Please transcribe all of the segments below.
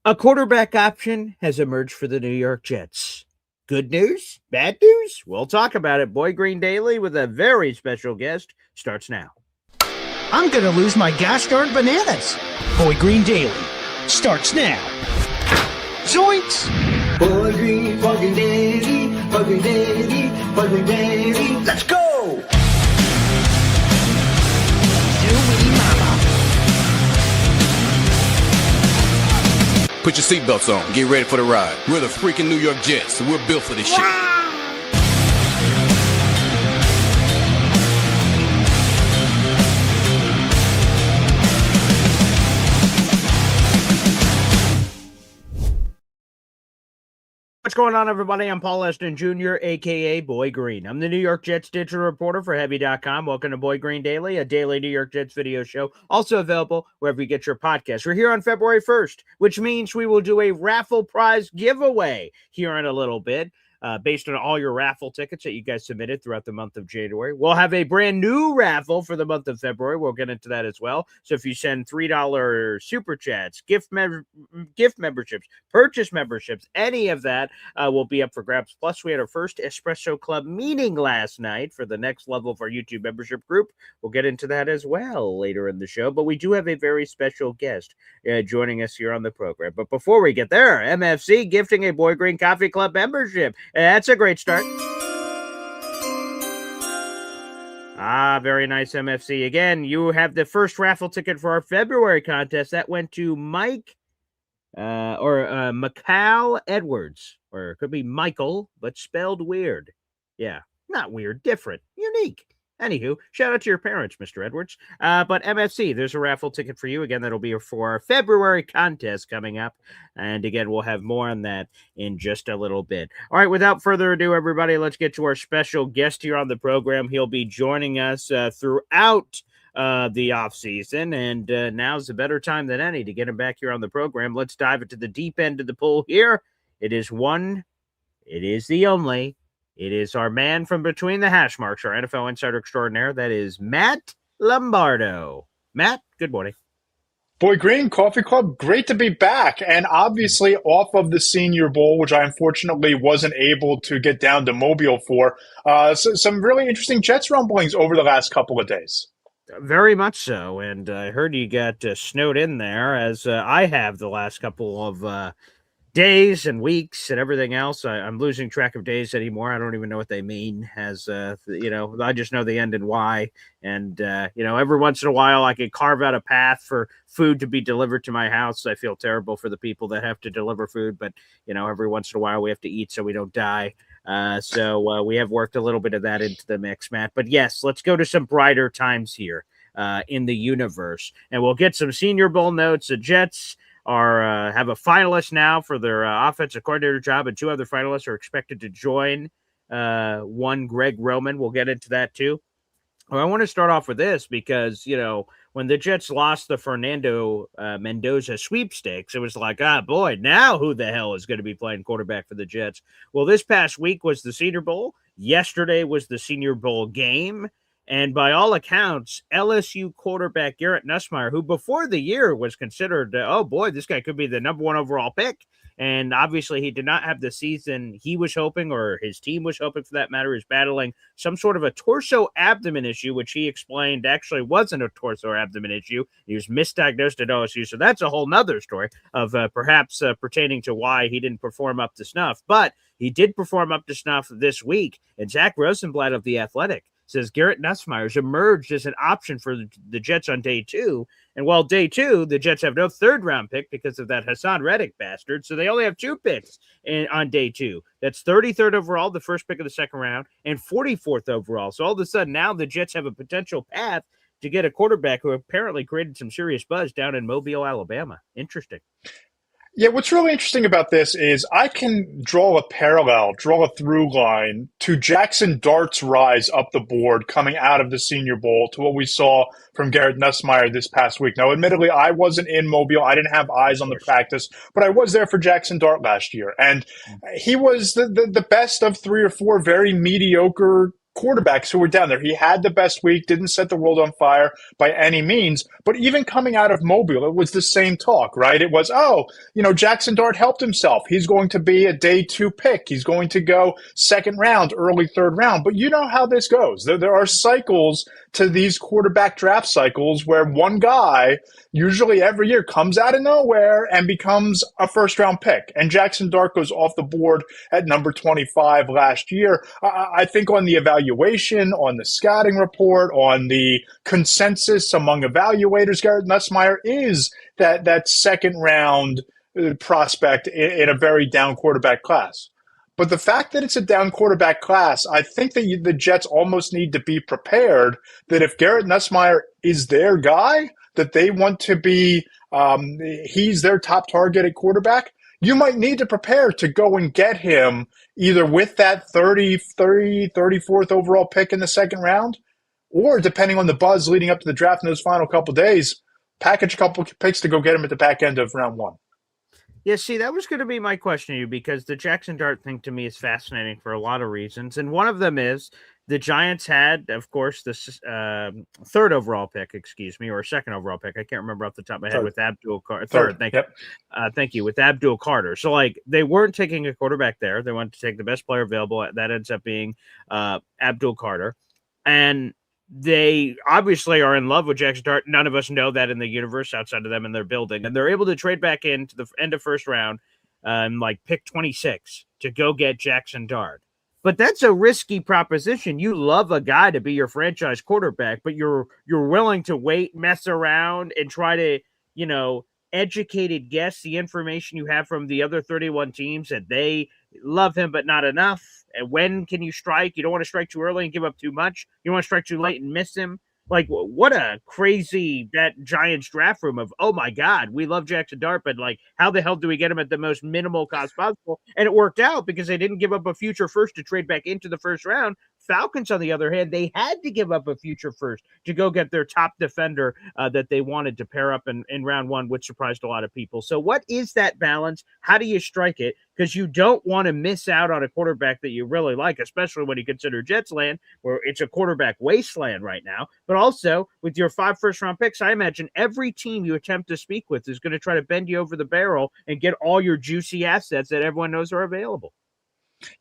A quarterback option has emerged for the New York Jets. Good news? Bad news? We'll talk about it. Boy Green Daily with a very special guest starts now. I'm going to lose my gosh darn bananas. Boy Green Daily starts now. Zoinks! Boy Green Daily, Boy Green Daily, Boy Green Daily. Let's go! Zooey mama. Put your seatbelts on. Get ready for the ride. We're the freaking New York Jets, so we're built for this shit. What's going on, everybody? I'm Paul Eston Jr., a.k.a. Boy Green. I'm the New York Jets digital reporter for Heavy.com. Welcome to Boy Green Daily, a daily New York Jets video show, also available wherever you get your podcasts. We're here on February 1st, which means we will do a raffle prize giveaway here in a little bit. Based on all your raffle tickets that you guys submitted throughout the month of January. We'll have a brand new raffle for the month of February. We'll get into that as well. So if you send $3 super chats, gift memberships, purchase memberships, any of that will be up for grabs. Plus, we had our first Espresso Club meeting last night for the next level of our YouTube membership group. We'll get into that as well later in the show. But we do have a very special guest joining us here on the program. But before we get there, MFC gifting a Boy Green Coffee Club membership. That's a great start. Very nice, MFC. Again, you have the first raffle ticket for our February contest. That went to Mike Michael Edwards, or it could be Michael, but spelled weird. Yeah, not weird, different, unique. Anywho, shout out to your parents, Mr. Edwards. But MFC, there's a raffle ticket for you. Again, that'll be for our February contest coming up. And again, we'll have more on that in just a little bit. All right, without further ado, everybody, let's get to our special guest here on the program. He'll be joining us throughout the offseason, and now's a better time than any to get him back here on the program. Let's dive into the deep end of the pool here. It is the only. It is our man from between the hash marks, our NFL Insider extraordinaire. That is Matt Lombardo. Matt, good morning. Boy Green, Coffee Club, great to be back. And obviously off of the Senior Bowl, which I unfortunately wasn't able to get down to Mobile for. So some really interesting Jets rumblings over the last couple of days. Very much so. And I heard you got snowed in there, as I have the last couple of days and weeks and everything else. I'm losing track of days anymore. I don't even know what they mean, as I just know they end in Y. And every once in a while I could carve out a path for food to be delivered to my house. I feel terrible for the people that have to deliver food, but every once in a while we have to eat so we don't die. So we have worked a little bit of that into the mix, Matt. But yes, let's go to some brighter times here in the universe, and we'll get some Senior Bowl notes. The Jets have a finalist now for their offensive coordinator job, and two other finalists are expected to join. One, Greg Roman. We'll get into that too. Well, I want to start off with this because, when the Jets lost the Fernando Mendoza sweepstakes, it was like, boy, now who the hell is going to be playing quarterback for the Jets? Well, this past week was the Senior Bowl. Yesterday was the Senior Bowl game. And by all accounts, LSU quarterback Garrett Nussmeier, who before the year was considered, this guy could be the number one overall pick. And obviously he did not have the season he was hoping, or his team was hoping for that matter. Is battling some sort of a torso abdomen issue, which he explained actually wasn't a torso abdomen issue. He was misdiagnosed at OSU. So that's a whole nother story of perhaps pertaining to why he didn't perform up to snuff. But he did perform up to snuff this week. And Zach Rosenblatt of The Athletic says Garrett Nussmeier's emerged as an option for the Jets on day 2. And while day 2, the Jets have no third-round pick because of that Hassan Reddick bastard, so they only have 2 picks on day 2. That's 33rd overall, the first pick of the second round, and 44th overall. So all of a sudden, now the Jets have a potential path to get a quarterback who apparently created some serious buzz down in Mobile, Alabama. Interesting. Yeah, what's really interesting about this is I can draw a through line to Jackson Dart's rise up the board coming out of the Senior Bowl to what we saw from Garrett Nussmeier this past week. Now, admittedly, I wasn't in Mobile. I didn't have eyes on the practice, but I was there for Jackson Dart last year. And he was the best of 3 or 4 very mediocre quarterbacks who were down there. He had the best week, didn't set the world on fire by any means, but even coming out of Mobile, it was the same talk, right? It was, Jackson Dart helped himself. He's going to be a day 2 pick. He's going to go second round, early third round. But you know how this goes. There are cycles to these quarterback draft cycles where one guy usually every year comes out of nowhere and becomes a first round pick. And Jackson Dart goes off the board at number 25 last year. I think on the evaluation, on the scouting report, on the consensus among evaluators, Garrett Nussmeier is that second round prospect in a very down quarterback class. But the fact that it's a down quarterback class, I think that the Jets almost need to be prepared that if Garrett Nussmeier is their guy, that they want to be, he's their top target at quarterback, you might need to prepare to go and get him either with that 34th overall pick in the second round, or depending on the buzz leading up to the draft in those final couple days, package a couple picks to go get him at the back end of round 1. Yeah, see, that was going to be my question to you because the Jackson Dart thing to me is fascinating for a lot of reasons. And one of them is the Giants had, of course, this third overall pick, or second overall pick. I can't remember off the top of my head with Abdul Carter. Third, thank you. Thank you, with Abdul Carter. So, they weren't taking a quarterback there. They wanted to take the best player available. That ends up being Abdul Carter. And they obviously are in love with Jackson Dart. None of us know that in the universe outside of them in their building. And they're able to trade back into the end of first round, pick 26 to go get Jackson Dart. But that's a risky proposition. You love a guy to be your franchise quarterback, but you're willing to wait, mess around, and try to, educated guess the information you have from the other 31 teams that they love him, but not enough. And when can you strike? You don't want to strike too early and give up too much. You don't want to strike too late and miss him. What a crazy that Giants draft room of, oh my God, we love Jackson Dart, but how the hell do we get him at the most minimal cost possible? And it worked out because they didn't give up a future first to trade back into the first round. Falcons, on the other hand, they had to give up a future first to go get their top defender that they wanted to pair up in round 1, which surprised a lot of people. So what is that balance? How do you strike it? Because you don't want to miss out on a quarterback that you really like, especially when you consider Jets land, where it's a quarterback wasteland right now. But also, with your 5 first-round picks, I imagine every team you attempt to speak with is going to try to bend you over the barrel and get all your juicy assets that everyone knows are available.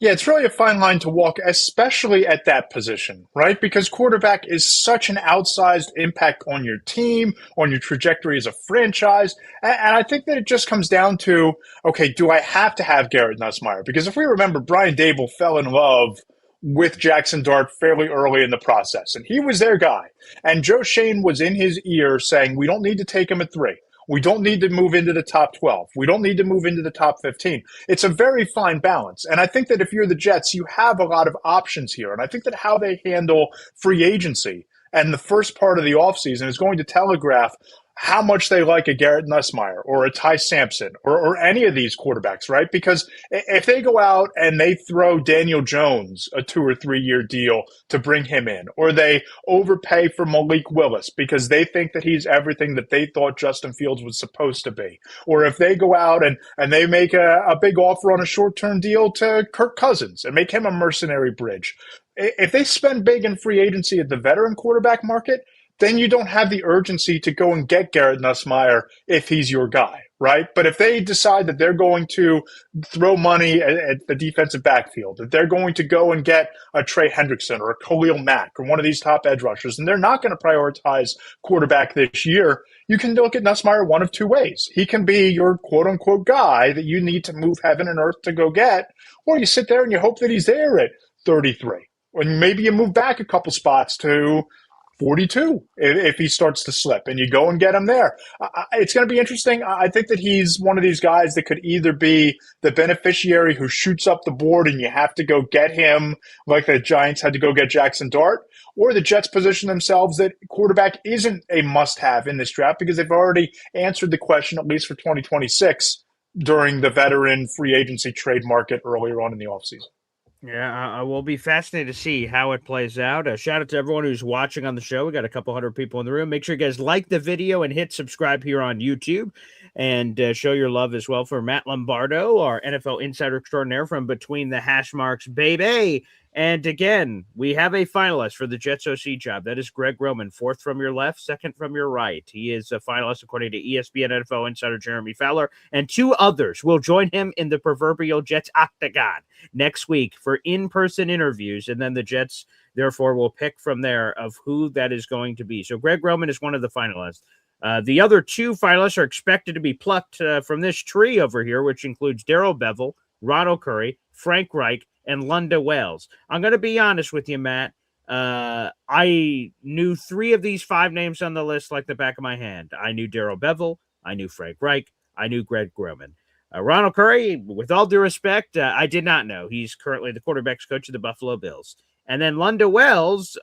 Yeah, it's really a fine line to walk, especially at that position, right? Because quarterback is such an outsized impact on your team, on your trajectory as a franchise. And I think that it just comes down to, okay, do I have to have Garrett Nussmeier? Because if we remember, Brian Dable fell in love with Jackson Dart fairly early in the process, and he was their guy. And Joe Shane was in his ear saying, we don't need to take him at 3. We don't need to move into the top 12. We don't need to move into the top 15. It's a very fine balance. And I think that if you're the Jets, you have a lot of options here. And I think that how they handle free agency and the first part of the offseason is going to telegraph how much they like a Garrett Nussmeier or a Ty Sampson or any of these quarterbacks, right? Because if they go out and they throw Daniel Jones a 2 or 3 year deal to bring him in, or they overpay for Malik Willis because they think that he's everything that they thought Justin Fields was supposed to be, or if they go out and they make a big offer on a short-term deal to Kirk Cousins and make him a mercenary bridge, if they spend big in free agency at the veteran quarterback market, then you don't have the urgency to go and get Garrett Nussmeier if he's your guy, right? But if they decide that they're going to throw money at the defensive backfield, that they're going to go and get a Trey Hendrickson or a Khalil Mack or one of these top edge rushers, and they're not going to prioritize quarterback this year, you can look at Nussmeier one of 2 ways. He can be your quote-unquote guy that you need to move heaven and earth to go get, or you sit there and you hope that he's there at 33. Or maybe you move back a couple spots to 42 if he starts to slip, and you go and get him there. It's going to be interesting. I think that he's one of these guys that could either be the beneficiary who shoots up the board and you have to go get him like the Giants had to go get Jackson Dart, or the Jets position themselves that quarterback isn't a must-have in this draft because they've already answered the question, at least for 2026, during the veteran free agency trade market earlier on in the offseason. Yeah, I will be fascinated to see how it plays out. Shout out to everyone who's watching on the show. We got a couple hundred people in the room. Make sure you guys like the video and hit subscribe here on YouTube, and show your love as well for Matt Lombardo, our NFL Insider Extraordinaire from Between the Hash Marks, baby. And again, we have a finalist for the Jets OC job. That is Greg Roman, fourth from your left, second from your right. He is a finalist according to ESPN NFL Insider Jeremy Fowler, and two others will join him in the proverbial Jets octagon next week for in-person interviews, and then the Jets, therefore, will pick from there of who that is going to be. So Greg Roman is one of the finalists. The other two finalists are expected to be plucked from this tree over here, which includes Darrell Bevell, Ronald Curry, Frank Reich, and Lunda Wells. I'm going to be honest with you, Matt. I knew three of these five names on the list like the back of my hand. I knew Darrell Bevell, I knew Frank Reich, I knew Greg Roman. Ronald Curry, with all due respect, I did not know. He's currently the quarterback's coach of the Buffalo Bills. And then Lunda Wells,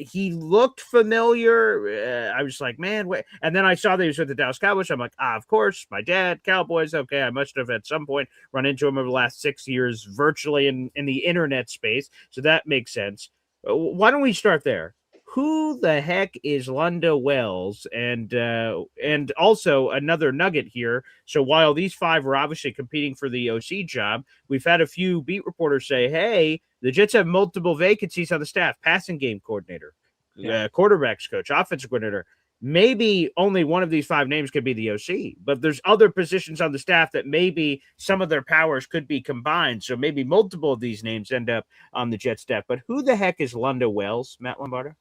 he looked familiar. I was like, man, wait. And then I saw that he was with the Dallas Cowboys. I'm like, of course, my dad, Cowboys. Okay, I must have at some point run into him over the last 6 years virtually in the internet space. So that makes sense. Why don't we start there? Who the heck is Lunda Wells? And also another nugget here. So while these five are obviously competing for the OC job, we've had a few beat reporters say, hey, the Jets have multiple vacancies on the staff, passing game coordinator, quarterbacks coach, offensive coordinator. Maybe only one of these five names could be the OC, but there's other positions on the staff that maybe some of their powers could be combined. So maybe multiple of these names end up on the Jets staff. But who the heck is Lunda Wells, Matt Lombardo?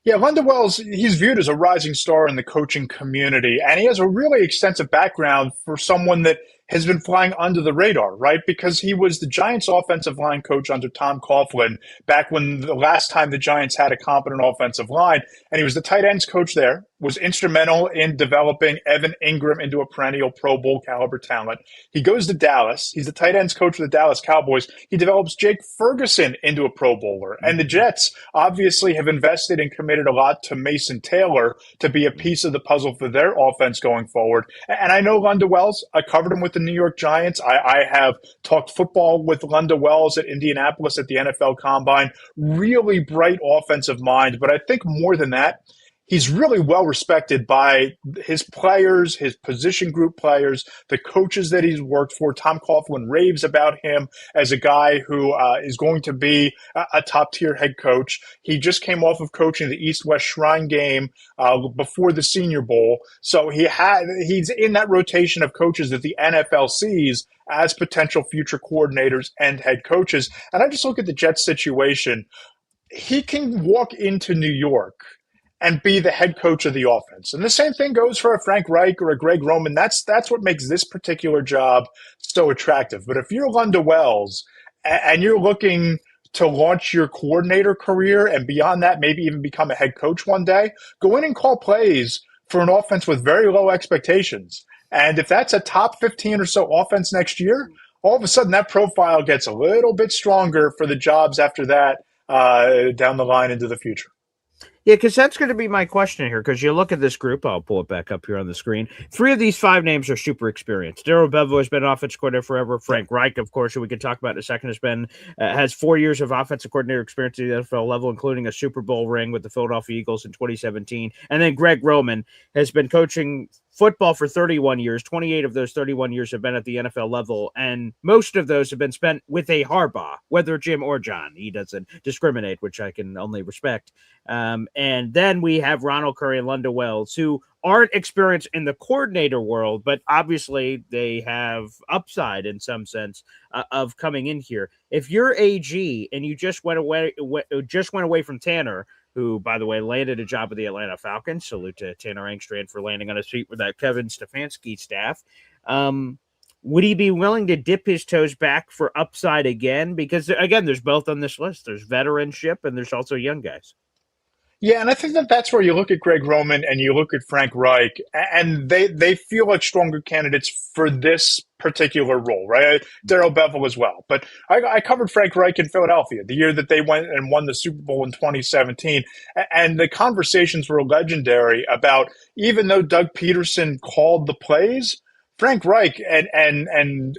Yeah, Lunda Wells, he's viewed as a rising star in the coaching community, and he has a really extensive background for someone that has been flying under the radar, right? Because he was the Giants offensive line coach under Tom Coughlin back when the last time the Giants had a competent offensive line, and he was the tight ends coach there, was instrumental in developing Evan Ingram into a perennial Pro Bowl caliber talent. He goes to Dallas. He's the tight ends coach for the Dallas Cowboys. He develops Jake Ferguson into a Pro Bowler. And the Jets obviously have invested and committed a lot to Mason Taylor to be a piece of the puzzle for their offense going forward. And I know Lunda Wells. I covered him with the New York Giants. I have talked football with Lunda Wells at Indianapolis at the NFL Combine. Really bright offensive mind. But I think more than that, he's really well respected by his players, his position group players, the coaches that he's worked for. Tom Coughlin raves about him as a guy who is going to be a top-tier head coach. He just came off of coaching the East-West Shrine game before the Senior Bowl. So he's in that rotation of coaches that the NFL sees as potential future coordinators and head coaches. And I just look at the Jets situation. He can walk into New York and be the head coach of the offense. And the same thing goes for a Frank Reich or a Greg Roman. That's what makes this particular job so attractive. But if you're Lunda Wells and you're looking to launch your coordinator career and beyond that, maybe even become a head coach one day, go in and call plays for an offense with very low expectations. And if that's a top 15 or so offense next year, all of a sudden that profile gets a little bit stronger for the jobs after that down the line into the future. Yeah, because that's going to be my question here. Because you look at this group, I'll pull it back up here on the screen. Three of these five names are super experienced. Darrell Bevell has been offensive coordinator forever. Frank Reich, of course, who we can talk about in a second, has 4 years of offensive coordinator experience at the NFL level, including a Super Bowl ring with the Philadelphia Eagles in 2017. And then Greg Roman has been coaching football for 31 years. 28 of those 31 years have been at the NFL level, and most of those have been spent with a Harbaugh, whether Jim or John. He doesn't discriminate, which I can only respect. And then we have Ronald Curry and Lunda Wells, who aren't experienced in the coordinator world, but obviously they have upside in some sense of coming in here. If you're AG and you just went away from Tanner, who, by the way, landed a job with the Atlanta Falcons. Salute to Tanner Engstrand for landing on his feet with that Kevin Stefanski staff. Would he be willing to dip his toes back for upside again? Because, again, there's both on this list. There's veteranship and there's also young guys. Yeah, and I think that's where you look at Greg Roman and you look at Frank Reich, and they feel like stronger candidates for this particular role, right? Darrell Bevell as well. But I covered Frank Reich in Philadelphia the year that they went and won the Super Bowl in 2017, and the conversations were legendary about, even though Doug Peterson called the plays, Frank Reich and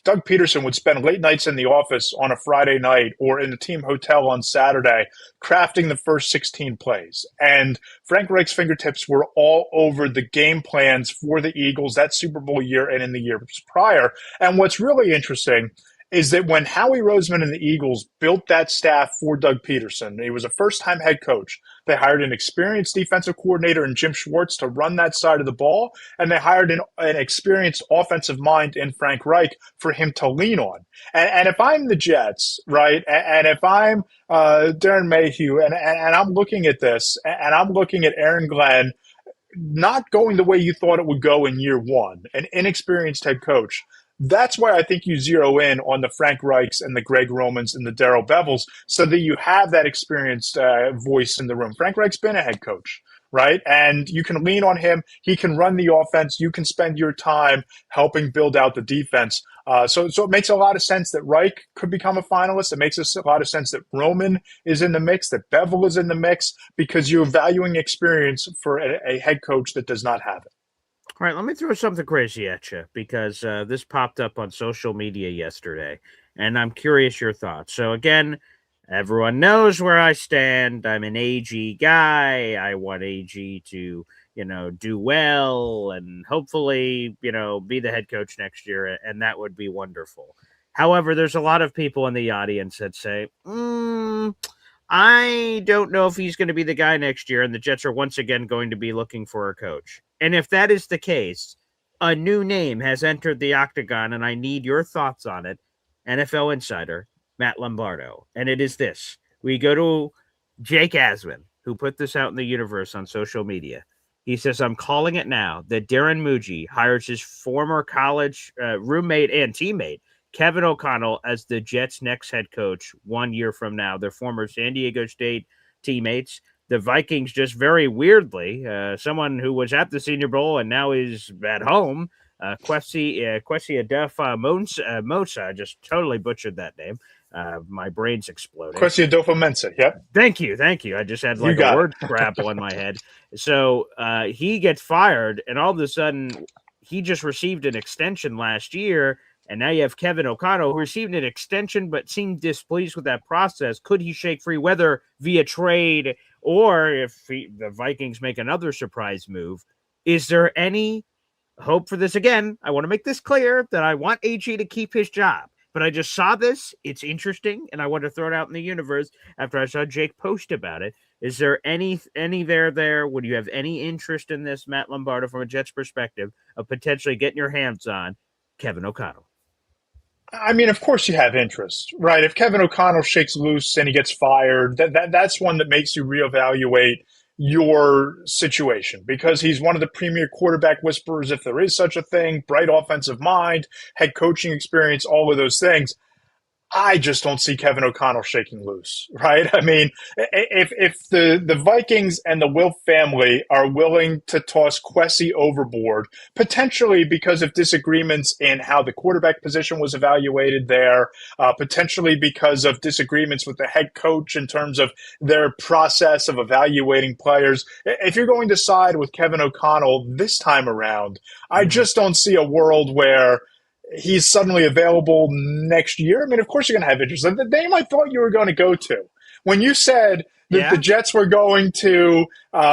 Doug Peterson would spend late nights in the office on a Friday night or in the team hotel on Saturday crafting the first 16 plays. And Frank Reich's fingertips were all over the game plans for the Eagles that Super Bowl year and in the years prior. And what's really interesting is that when Howie Roseman and the Eagles built that staff for Doug Peterson, he was a first-time head coach. They hired an experienced defensive coordinator in Jim Schwartz to run that side of the ball, and they hired an experienced offensive mind in Frank Reich for him to lean on. And if I'm the Jets, right, and if I'm Darren Mayhew, and I'm looking at this, and I'm looking at Aaron Glenn not going the way you thought it would go in year one, an inexperienced head coach. That's why I think you zero in on the Frank Reichs and the Greg Romans and the Darrell Bevels so that you have that experienced voice in the room. Frank Reich's been a head coach, right? And you can lean on him. He can run the offense. You can spend your time helping build out the defense. So it makes a lot of sense that Reich could become a finalist. It makes a lot of sense that Roman is in the mix, that Bevel is in the mix, because you're valuing experience for a head coach that does not have it. All right, let me throw something crazy at you because this popped up on social media yesterday, and I'm curious your thoughts. So again, everyone knows where I stand. I'm an AG guy. I want AG to, do well and hopefully, be the head coach next year, and that would be wonderful. However, there's a lot of people in the audience that say, I don't know if he's going to be the guy next year, and the Jets are once again going to be looking for a coach. And if that is the case, a new name has entered the octagon, and I need your thoughts on it. NFL Insider Matt Lombardo. And it is this. We go to Jake Asman, who put this out in the universe on social media. He says, I'm calling it now that Darren Muji hires his former college roommate and teammate, Kevin O'Connell, as the Jets' next head coach 1 year from now. Their former San Diego State teammates. The Vikings just very weirdly, someone who was at the Senior Bowl and now is at home, Kwesi Adolpho-Mensah, I just totally butchered that name. My brain's exploding. Kwesi Adolpho-Mensah, yep. Thank you. I just had like a word scrabble in my head. So he gets fired, and all of a sudden, he just received an extension last year. And now you have Kevin O'Connell, who received an extension but seemed displeased with that process. Could he shake free, whether via trade or if the Vikings make another surprise move? Is there any hope for this? Again, I want to make this clear that I want AG to keep his job. But I just saw this. It's interesting, and I want to throw it out in the universe after I saw Jake post about it. Is there any there? Would you have any interest in this, Matt Lombardo, from a Jets perspective, of potentially getting your hands on Kevin O'Connell? I mean, of course you have interest, right? If Kevin O'Connell shakes loose and he gets fired, that's one that makes you reevaluate your situation, because he's one of the premier quarterback whisperers, if there is such a thing, bright offensive mind, head coaching experience, all of those things. I just don't see Kevin O'Connell shaking loose, right? I mean, if the Vikings and the Wilf family are willing to toss Kwesi overboard, potentially because of disagreements in how the quarterback position was evaluated there, potentially because of disagreements with the head coach in terms of their process of evaluating players, if you're going to side with Kevin O'Connell this time around, I just don't see a world where he's suddenly available next year. I mean, of course you're going to have interest. The name I thought you were going to go to when you said that the Jets were going to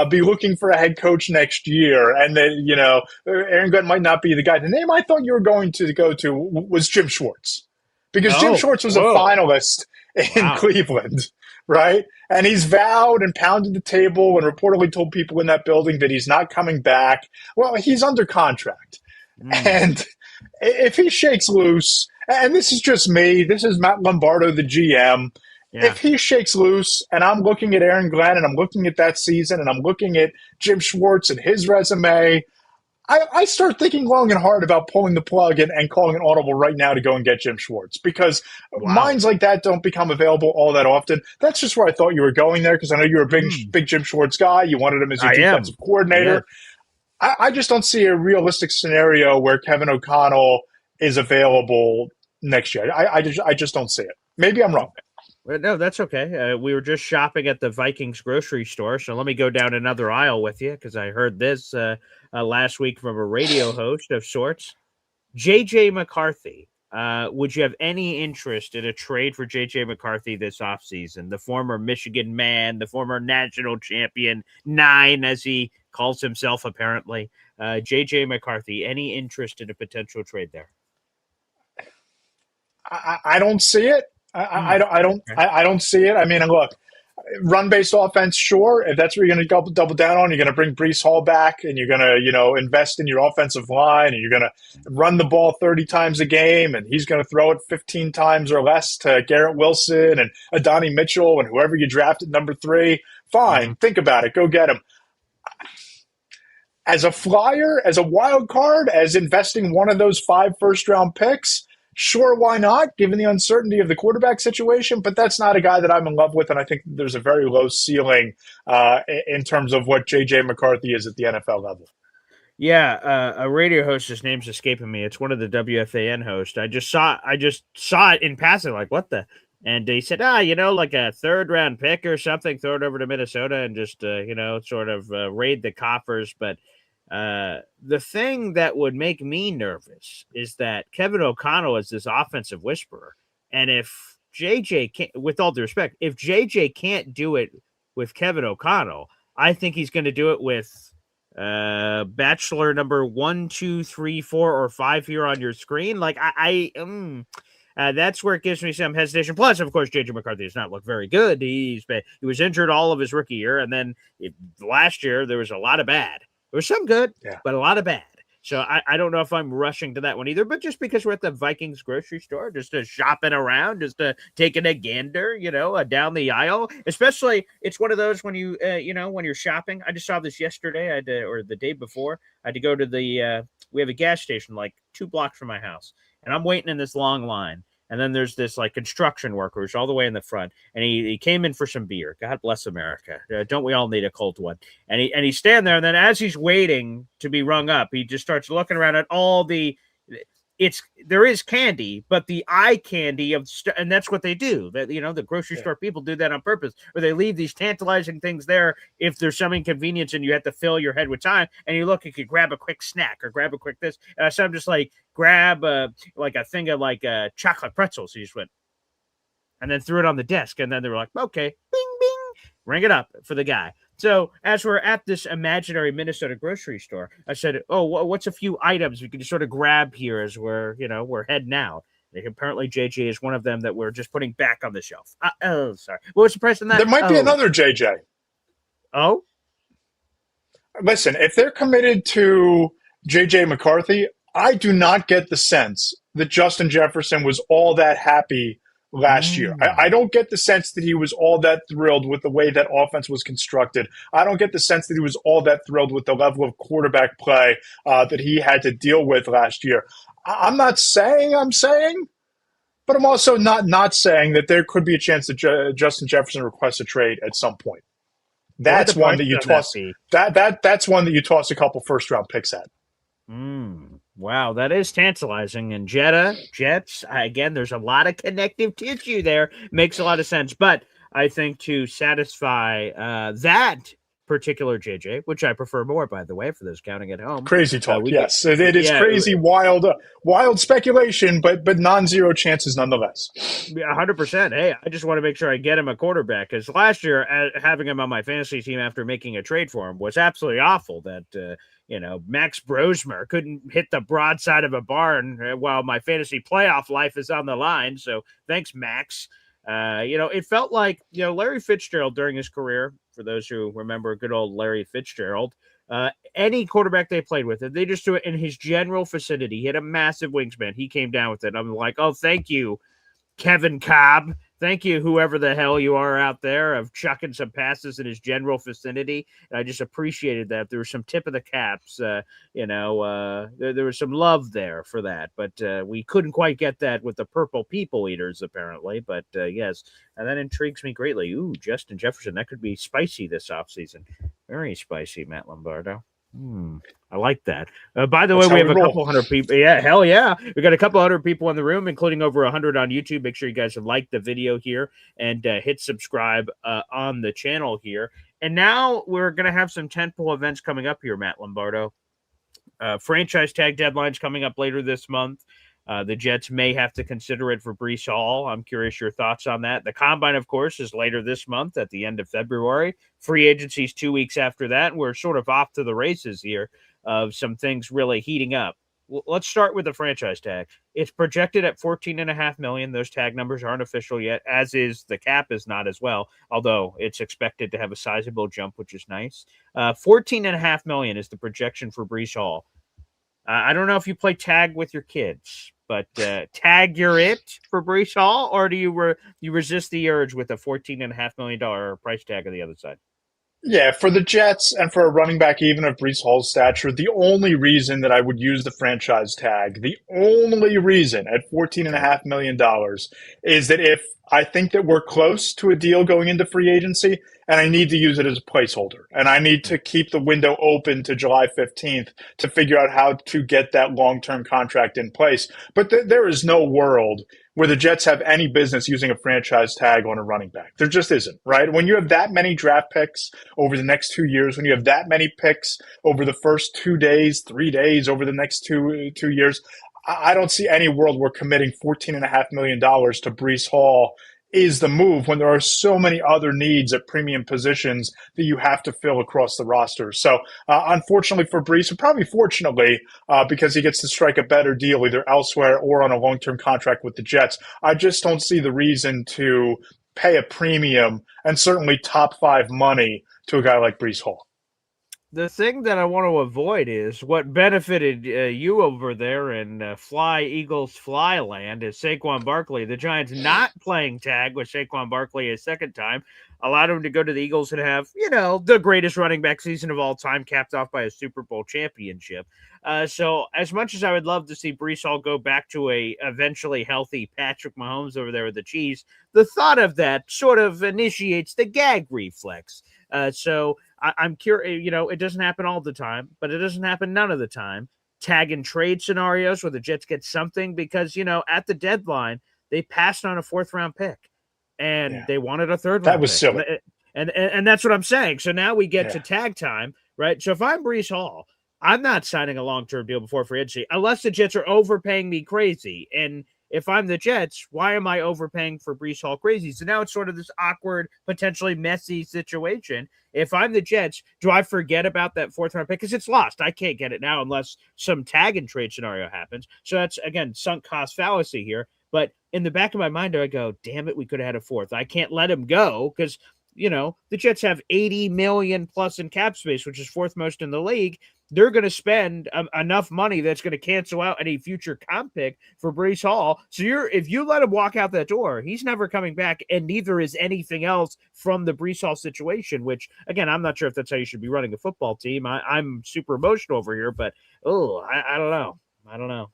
be looking for a head coach next year and that, Aaron Glenn might not be the guy. The name I thought you were going to go to was Jim Schwartz, because Jim Schwartz was a finalist in Cleveland, right? And he's vowed and pounded the table and reportedly told people in that building that he's not coming back. Well, he's under contract. And if he shakes loose, and this is just me, this is Matt Lombardo, the GM. Yeah. If he shakes loose and I'm looking at Aaron Glenn and I'm looking at that season and I'm looking at Jim Schwartz and his resume, I start thinking long and hard about pulling the plug and calling an audible right now to go and get Jim Schwartz, because minds like that don't become available all that often. That's just where I thought you were going there, because I know you're a big Jim Schwartz guy. You wanted him as your defensive coordinator. Yeah. I just don't see a realistic scenario where Kevin O'Connell is available next year. I just don't see it. Maybe I'm wrong. No, that's okay. We were just shopping at the Vikings grocery store, so let me go down another aisle with you, because I heard this last week from a radio host of sorts. J.J. McCarthy. Would you have any interest in a trade for J.J. McCarthy this offseason? The former Michigan man, the former national champion, 9 as he calls himself apparently. J.J. McCarthy, any interest in a potential trade there? I don't see it. I don't see it. I mean, look, run-based offense, sure. If that's what you're going to double down on, you're going to bring Breece Hall back, and you're going to, invest in your offensive line, and you're going to run the ball 30 times a game, and he's going to throw it 15 times or less to Garrett Wilson and Adonai Mitchell and whoever you draft at number 3. Fine, think about it. Go get him. As a flyer, as a wild card, as investing one of those 5 first-round picks, sure, why not, given the uncertainty of the quarterback situation? But that's not a guy that I'm in love with, and I think there's a very low ceiling in terms of what J.J. McCarthy is at the NFL level. Yeah, a radio host, his name's escaping me. It's one of the WFAN hosts. I just saw it in passing, like, what the? And he said, like a 3rd-round pick or something, throw it over to Minnesota and just, sort of raid the coffers. But the thing that would make me nervous is that Kevin O'Connell is this offensive whisperer. And if JJ can't, with all due respect, if JJ can't do it with Kevin O'Connell, I think he's going to do it with bachelor number 1, 2, 3, 4, or 5 here on your screen. Like that's where it gives me some hesitation. Plus, of course, J.J. McCarthy does not look very good. He was injured all of his rookie year, and then last year there was a lot of bad. There was some good, but a lot of bad. So I don't know if I'm rushing to that one either, but just because we're at the Vikings grocery store, just to shopping around, just to taking a gander, down the aisle. Especially, it's one of those when you, when you're shopping. I just saw this yesterday, or the day before. I had to go to we have a gas station like 2 blocks from my house, and I'm waiting in this long line. And then there's this like construction workers all the way in the front. And he came in for some beer. God bless America. Don't we all need a cold one? And he's standing there. And then as he's waiting to be rung up, he just starts looking around at all there is candy, but the eye candy and that's what they do. That the grocery store people do that on purpose, where they leave these tantalizing things there if there's some inconvenience and you have to fill your head with time. And you could grab a quick snack or grab a quick this. So I'm just like, grab like a thing of like chocolate pretzels. So you just went and then threw it on the desk, and then they were like, okay, bing bing, ring it up for the guy. So as we're at this imaginary Minnesota grocery store, I said, "Oh, what's a few items we can just sort of grab here as we're heading out?" And apparently, JJ is one of them that we're just putting back on the shelf. Sorry. What was the price on that? There might be another JJ. Oh, listen, if they're committed to JJ McCarthy, I do not get the sense that Justin Jefferson was all that happy last year. I don't get the sense that he was all that thrilled with the way that offense was constructed. I don't get the sense that he was all that thrilled with the level of quarterback play that he had to deal with last year. I'm not saying I'm saying, but I'm also not saying that there could be a chance that Justin Jefferson requests a trade at some point. That's one that you toss. That's one that you toss a couple first-round picks at. Wow, that is tantalizing. And Jets, again, there's a lot of connective tissue there. Makes a lot of sense. But I think to satisfy that particular JJ, which I prefer more, by the way, for those counting at home. Crazy talk, yes. It is crazy, wild speculation, but non-zero chances nonetheless. 100%. Hey, I just want to make sure I get him a quarterback, because last year, having him on my fantasy team after making a trade for him was absolutely awful. That Max Brosmer couldn't hit the broadside of a barn while my fantasy playoff life is on the line. So thanks, Max. It felt like, Larry Fitzgerald during his career, for those who remember good old Larry Fitzgerald, any quarterback they played with, they just do it in his general vicinity. He had a massive wingspan. He came down with it. I'm like, oh, thank you, Kevin Cobb. Thank you, whoever the hell you are out there, of chucking some passes in his general vicinity. I just appreciated that. There was some tip of the caps. There was some love there for that. But we couldn't quite get that with the purple people eaters, apparently. But, yes, and that intrigues me greatly. Ooh, Justin Jefferson, that could be spicy this offseason. Very spicy, Matt Lombardo. I like that. By the way, we have a couple hundred people. Yeah, hell yeah. We got a couple hundred people in the room, including over 100 on YouTube. Make sure you guys have liked the video here and hit subscribe on the channel here. And now we're going to have some tentpole events coming up here, Matt Lombardo. Franchise tag deadlines coming up later this month. The Jets may have to consider it for Breece Hall. I'm curious your thoughts on that. The Combine, of course, is later this month at the end of February. Free agency is 2 weeks after that. And we're sort of off to the races here of some things really heating up. let's start with the franchise tag. It's projected at $14.5 million. Those tag numbers aren't official yet, as is the cap is not as well, although it's expected to have a sizable jump, which is nice. $14.5 million is the projection for Breece Hall. I don't know if you play tag with your kids, but tag you're it for Breece Hall, or do you resist the urge with a $14.5 million price tag on the other side? Yeah, for the Jets and for a running back, even of Brees Hall's stature, the only reason that I would use the franchise tag, the only reason at $14.5 million is that if I think that we're close to a deal going into free agency, and I need to use it as a placeholder, and I need to keep the window open to July 15th to figure out how to get that long-term contract in place. But there is no world where the Jets have any business using a franchise tag on a running back. There just isn't, right? When you have that many draft picks over the next 2 years, when you have that many picks over the first 2 days, 3 days over the next two years, I don't see any world where committing $14.5 million to Breece Hall is the move when there are so many other needs at premium positions that you have to fill across the roster. So unfortunately for Breece, and probably fortunately because he gets to strike a better deal either elsewhere or on a long-term contract with the Jets, I just don't see the reason to pay a premium and certainly top 5 money to a guy like Breece Hall. The thing that I want to avoid is what benefited you over there in Fly Eagles Fly Land is Saquon Barkley. The Giants not playing tag with Saquon Barkley a second time allowed him to go to the Eagles and have, the greatest running back season of all time, capped off by a Super Bowl championship. So as much as I would love to see Breece Hall go back to a eventually healthy Patrick Mahomes over there with the Chiefs, the thought of that sort of initiates the gag reflex. So I'm curious, it doesn't happen all the time, but it doesn't happen none of the time. Tag and trade scenarios where the Jets get something because, at the deadline, they passed on a 4th-round pick and they wanted a 3rd round That was pick. silly. And that's what I'm saying. So now we get to tag time, right? So if I'm Breece Hall, I'm not signing a long-term deal before free agency unless the Jets are overpaying me crazy. And if I'm the Jets, why am I overpaying for Breece Hall crazy? So now it's sort of this awkward, potentially messy situation. If I'm the Jets, do I forget about that 4th-round pick? Because it's lost. I can't get it now unless some tag and trade scenario happens. So that's, again, sunk cost fallacy here. But in the back of my mind, I go, damn it, we could have had a 4th. I can't let him go because, the Jets have $80 million plus in cap space, which is 4th most in the league. They're going to spend enough money that's going to cancel out any future comp pick for Breece Hall. So if you let him walk out that door, he's never coming back, and neither is anything else from the Breece Hall situation, which, again, I'm not sure if that's how you should be running a football team. I'm super emotional over here, but, I don't know. I don't know.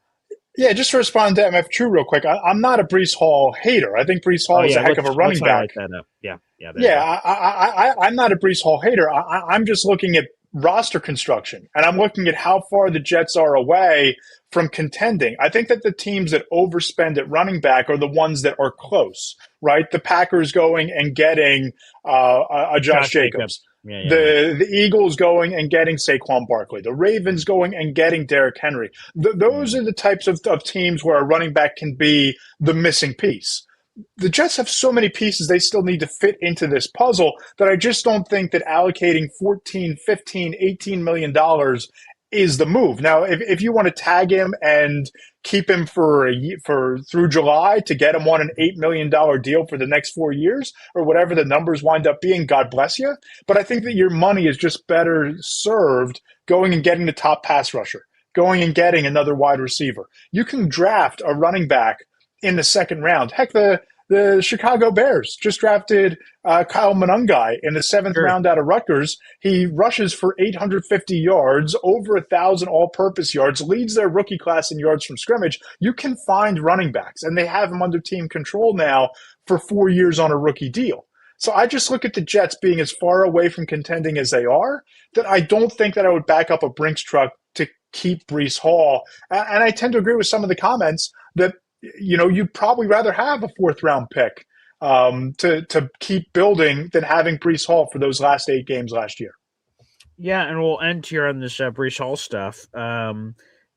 Yeah, just to respond to MF True real quick, I'm not a Breece Hall hater. I think Breece Hall is a heck of a running back. That up. I'm not a Breece Hall hater. I'm just looking at roster construction, and I'm looking at how far the Jets are away from contending. I think that the teams that overspend at running back are the ones that are close, right? The Packers going and getting a Josh Jacobs. The Eagles going and getting Saquon Barkley. The Ravens going and getting Derrick Henry. Those are the types of teams where a running back can be the missing piece. The Jets have so many pieces they still need to fit into this puzzle that I just don't think that allocating $14, $15, $18 million is the move. Now, if you want to tag him and keep him for through July to get him on an $8 million deal for the next 4 years or whatever the numbers wind up being, God bless you. But I think that your money is just better served going and getting the top pass rusher, going and getting another wide receiver. You can draft a running back in the 2nd round. Heck, the Chicago Bears just drafted Kyle Monangai in the 7th round out of Rutgers. He rushes for 850 yards, over 1,000 all-purpose yards, leads their rookie class in yards from scrimmage. You can find running backs, and they have him under team control now for 4 years on a rookie deal. So I just look at the Jets being as far away from contending as they are that I don't think that I would back up a Brinks truck to keep Breece Hall. And I tend to agree with some of the comments that you'd probably rather have a 4th-round pick to keep building than having Breece Hall for those last 8 games last year. Yeah, and we'll end here on this Breece Hall stuff.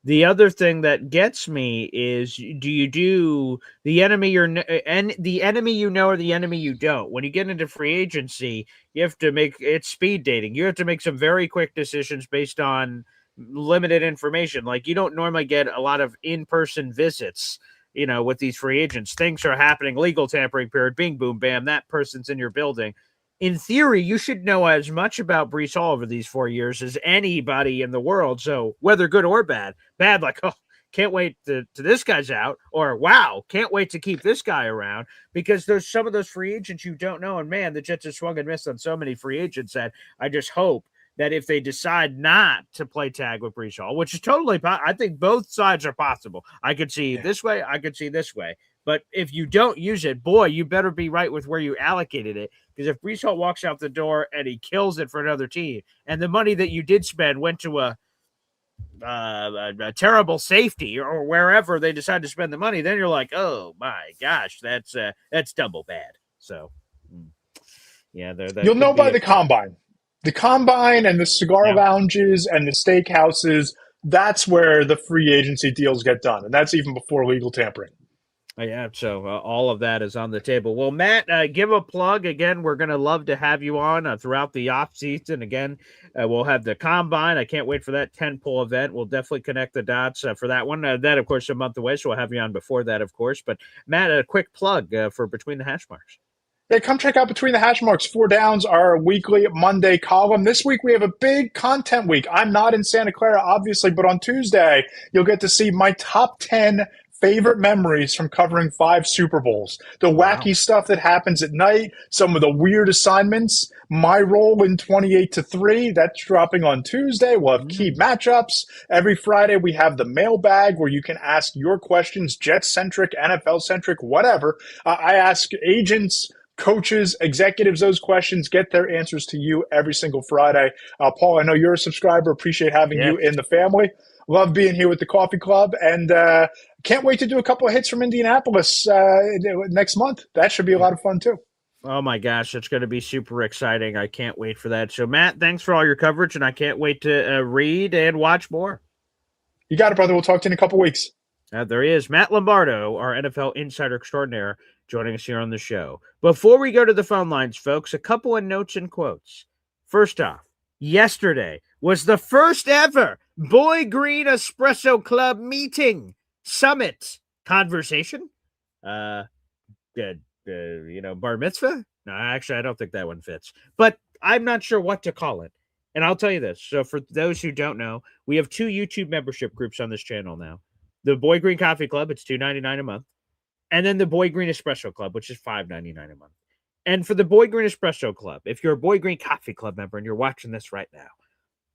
The other thing that gets me is, do you do the enemy or the enemy or the enemy you don't? When you get into free agency, you have to make it's speed dating. You have to make some very quick decisions based on limited information. Like, you don't normally get a lot of in-person visits, with these free agents. Things are happening, legal tampering period, bing, boom, bam, that person's in your building. In theory, you should know as much about Brees Hall over these 4 years as anybody in the world. So whether good or bad, like, oh, can't wait to this guy's out, or wow, can't wait to keep this guy around, because there's some of those free agents you don't know. And man, the Jets have swung and missed on so many free agents that I just hope that if they decide not to play tag with Brees Hall, which is totally, I think both sides are possible. I could see this way, I could see this way. But if you don't use it, boy, you better be right with where you allocated it. Because if Brees Hall walks out the door and he kills it for another team, and the money that you did spend went to a terrible safety or wherever they decide to spend the money, then you're like, oh my gosh, that's double bad. So, yeah, you'll know by the combine. The combine and the cigar lounges and the steakhouses, that's where the free agency deals get done. And that's even before legal tampering. Yeah, so all of that is on the table. Well, Matt, give a plug. Again, we're going to love to have you on throughout the offseason. Again, we'll have the Combine. I can't wait for that 10-pull event. We'll definitely connect the dots for that one. That, of course, a month away, so we'll have you on before that, of course. But, Matt, a quick plug for Between the Hash Marks. Yeah, come check out Between the Hash Marks. 4 Downs, our weekly Monday column. This week we have a big content week. I'm not in Santa Clara, obviously, but on Tuesday you'll get to see my top 10 favorite memories from covering 5 Super Bowls. The wacky stuff that happens at night, some of the weird assignments, my role in 28-3, that's dropping on Tuesday. We'll have key matchups. Every Friday we have the mailbag where you can ask your questions, Jets-centric, NFL-centric, whatever. I ask agents, coaches, executives those questions, get their answers to you every single Friday. Paul, I know you're a subscriber. Appreciate having you in the family. Love being here with the Coffee Club, and can't wait to do a couple of hits from Indianapolis next month. That should be a lot of fun too. Oh my gosh, it's going to be super exciting. I can't wait for that. So, Matt, thanks for all your coverage, and I can't wait to read and watch more. You got it, brother. We'll talk to you in a couple of weeks. There he is, Matt Lombardo, our NFL Insider Extraordinaire, joining us here on the show. Before we go to the phone lines, folks, a couple of notes and quotes. First off, yesterday was the first ever Boy Green Espresso Club meeting, summit, conversation. Bar mitzvah? No, actually, I don't think that one fits. But I'm not sure what to call it. And I'll tell you this. So for those who don't know, we have 2 YouTube membership groups on this channel now. The Boy Green Coffee Club, it's $2.99 a month. And then the Boy Green Espresso Club, which is $5.99 a month. And for the Boy Green Espresso Club, if you're a Boy Green Coffee Club member and you're watching this right now,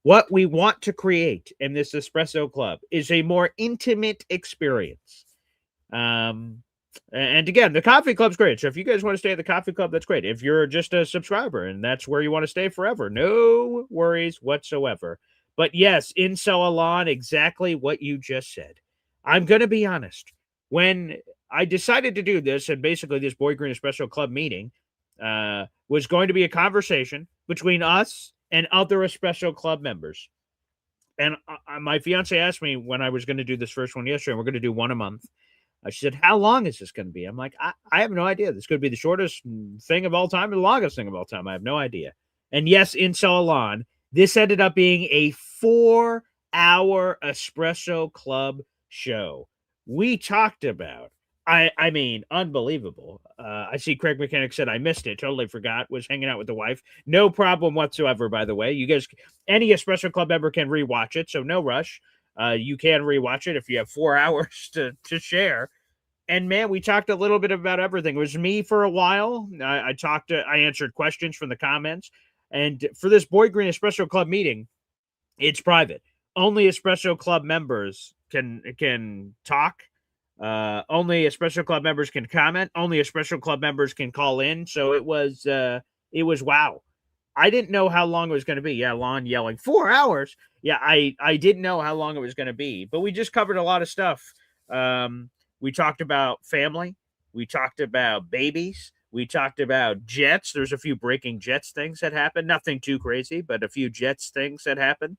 what we want to create in this Espresso Club is a more intimate experience. And again, the Coffee Club's great. So if you guys want to stay at the Coffee Club, that's great. If you're just a subscriber and that's where you want to stay forever, no worries whatsoever. But yes, Incel Alon, exactly what you just said. I'm going to be honest. When I decided to do this, and basically this Boy Green Espresso Club meeting was going to be a conversation between us and other Espresso Club members. And my fiance asked me when I was going to do this first one yesterday, and we're going to do one a month. She said, how long is this going to be? I'm like, I have no idea. This could be the shortest thing of all time or the longest thing of all time. I have no idea. And yes, Incel Alon, this ended up being a 4-hour Espresso Club show. We talked about, I mean, unbelievable. I see Craig Mechanic said, I missed it. Totally forgot. Was hanging out with the wife. No problem whatsoever, by the way. You guys, any Espresso Club member can rewatch it, so no rush. You can rewatch it if you have 4 hours to share. And man, we talked a little bit about everything. It was me for a while. I answered questions from the comments. And for this Boy Green Espresso Club meeting, it's private. Only Espresso Club members can talk. Only Espresso Club members can comment. Only Espresso Club members can call in. So it was wow. I didn't know how long it was going to be. Yeah, Lon yelling 4 hours. Yeah, I didn't know how long it was going to be, but we just covered a lot of stuff. We talked about family. We talked about babies. We talked about Jets. There's a few breaking Jets things that happened. Nothing too crazy, but a few Jets things that happened.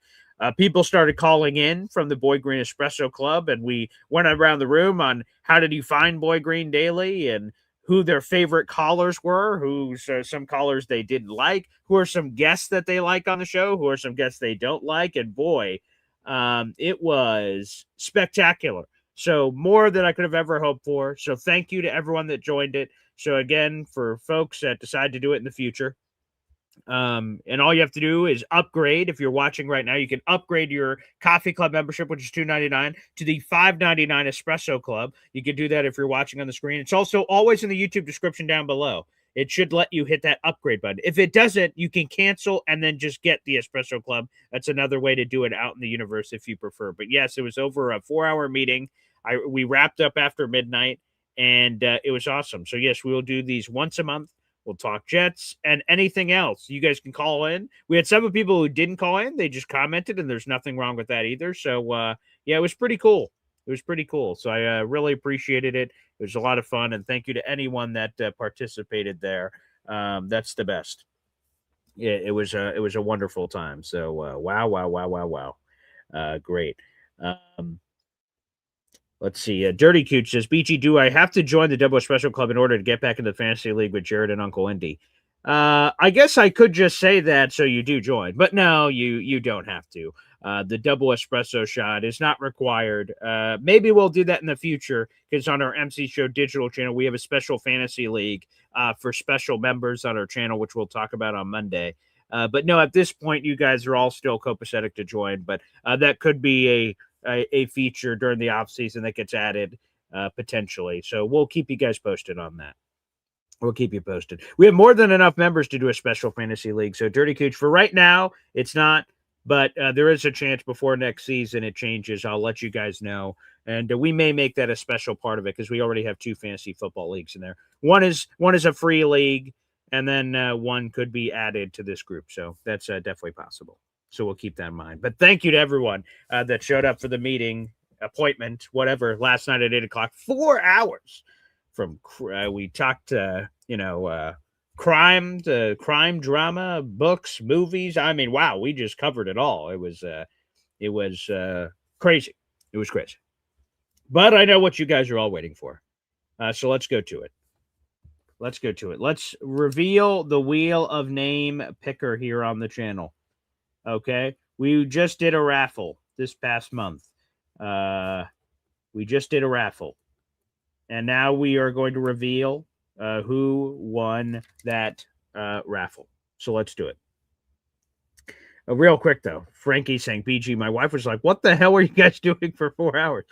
People started calling in from the Boy Green Espresso Club, and we went around the room on how did you find Boy Green daily and who their favorite callers were, who's some callers they didn't like, who are some guests that they like on the show, who are some guests they don't like. And boy, It was spectacular. So more than I could have ever hoped for. So thank you to everyone that joined it. So again, for folks that decide to do it in the future, and all you have to do is upgrade. If you're watching right now, you can upgrade your coffee club membership, which is $2.99, to the $5.99 Espresso Club. You can do that if you're watching on the screen. It's also always in the YouTube description down below. It should let you hit that upgrade button. If it doesn't, you can cancel and then just get the Espresso Club. That's another way to do it out in the universe if you prefer. But yes, it was over a 4-hour meeting. We wrapped up after midnight, and it was awesome. So yes, we will do these once a month. We'll talk Jets and anything else. You guys can call in. We had some people who didn't call in. They just commented, and there's nothing wrong with that either. So, yeah, it was pretty cool. It was pretty cool. So I really appreciated it. It was a lot of fun, and thank you to anyone that participated there. That's the best. Yeah, it was a wonderful time. So, wow. Great. Let's see. Dirty Cooch says, BG, do I have to join the Double Espresso Club in order to get back into the fantasy league with Jared and Uncle Indy? I guess I could just say that so you do join, but no, you don't have to. The Double Espresso shot is not required. Maybe we'll do that in the future because on our MC Show digital channel, we have a special fantasy league for special members on our channel, which we'll talk about on Monday. But no, at this point, you guys are all still copacetic to join, but that could be a feature during the off season that gets added potentially. So we'll keep you guys posted on that. We'll keep you posted. We have more than enough members to do a special fantasy league. So Dirty Cooch, for right now, it's not, but there is a chance before next season it changes. I'll let you guys know. And we may make that a special part of it because we already have 2 fantasy football leagues in there. One is a free league, and then one could be added to this group. So that's definitely possible. So we'll keep that in mind. But thank you to everyone that showed up for the meeting, appointment, whatever, last night at 8 o'clock. 4 hours from we talked, crime, drama, books, movies. I mean, wow, we just covered it all. It was crazy. It was crazy. But I know what you guys are all waiting for. So let's go to it. Let's reveal the Wheel of Name picker here on the channel. Okay, we just did a raffle this past month. We just did a raffle. And now we are going to reveal who won that raffle. So let's do it. Real quick, though. Frankie saying, BG, my wife was like, what the hell are you guys doing for 4 hours?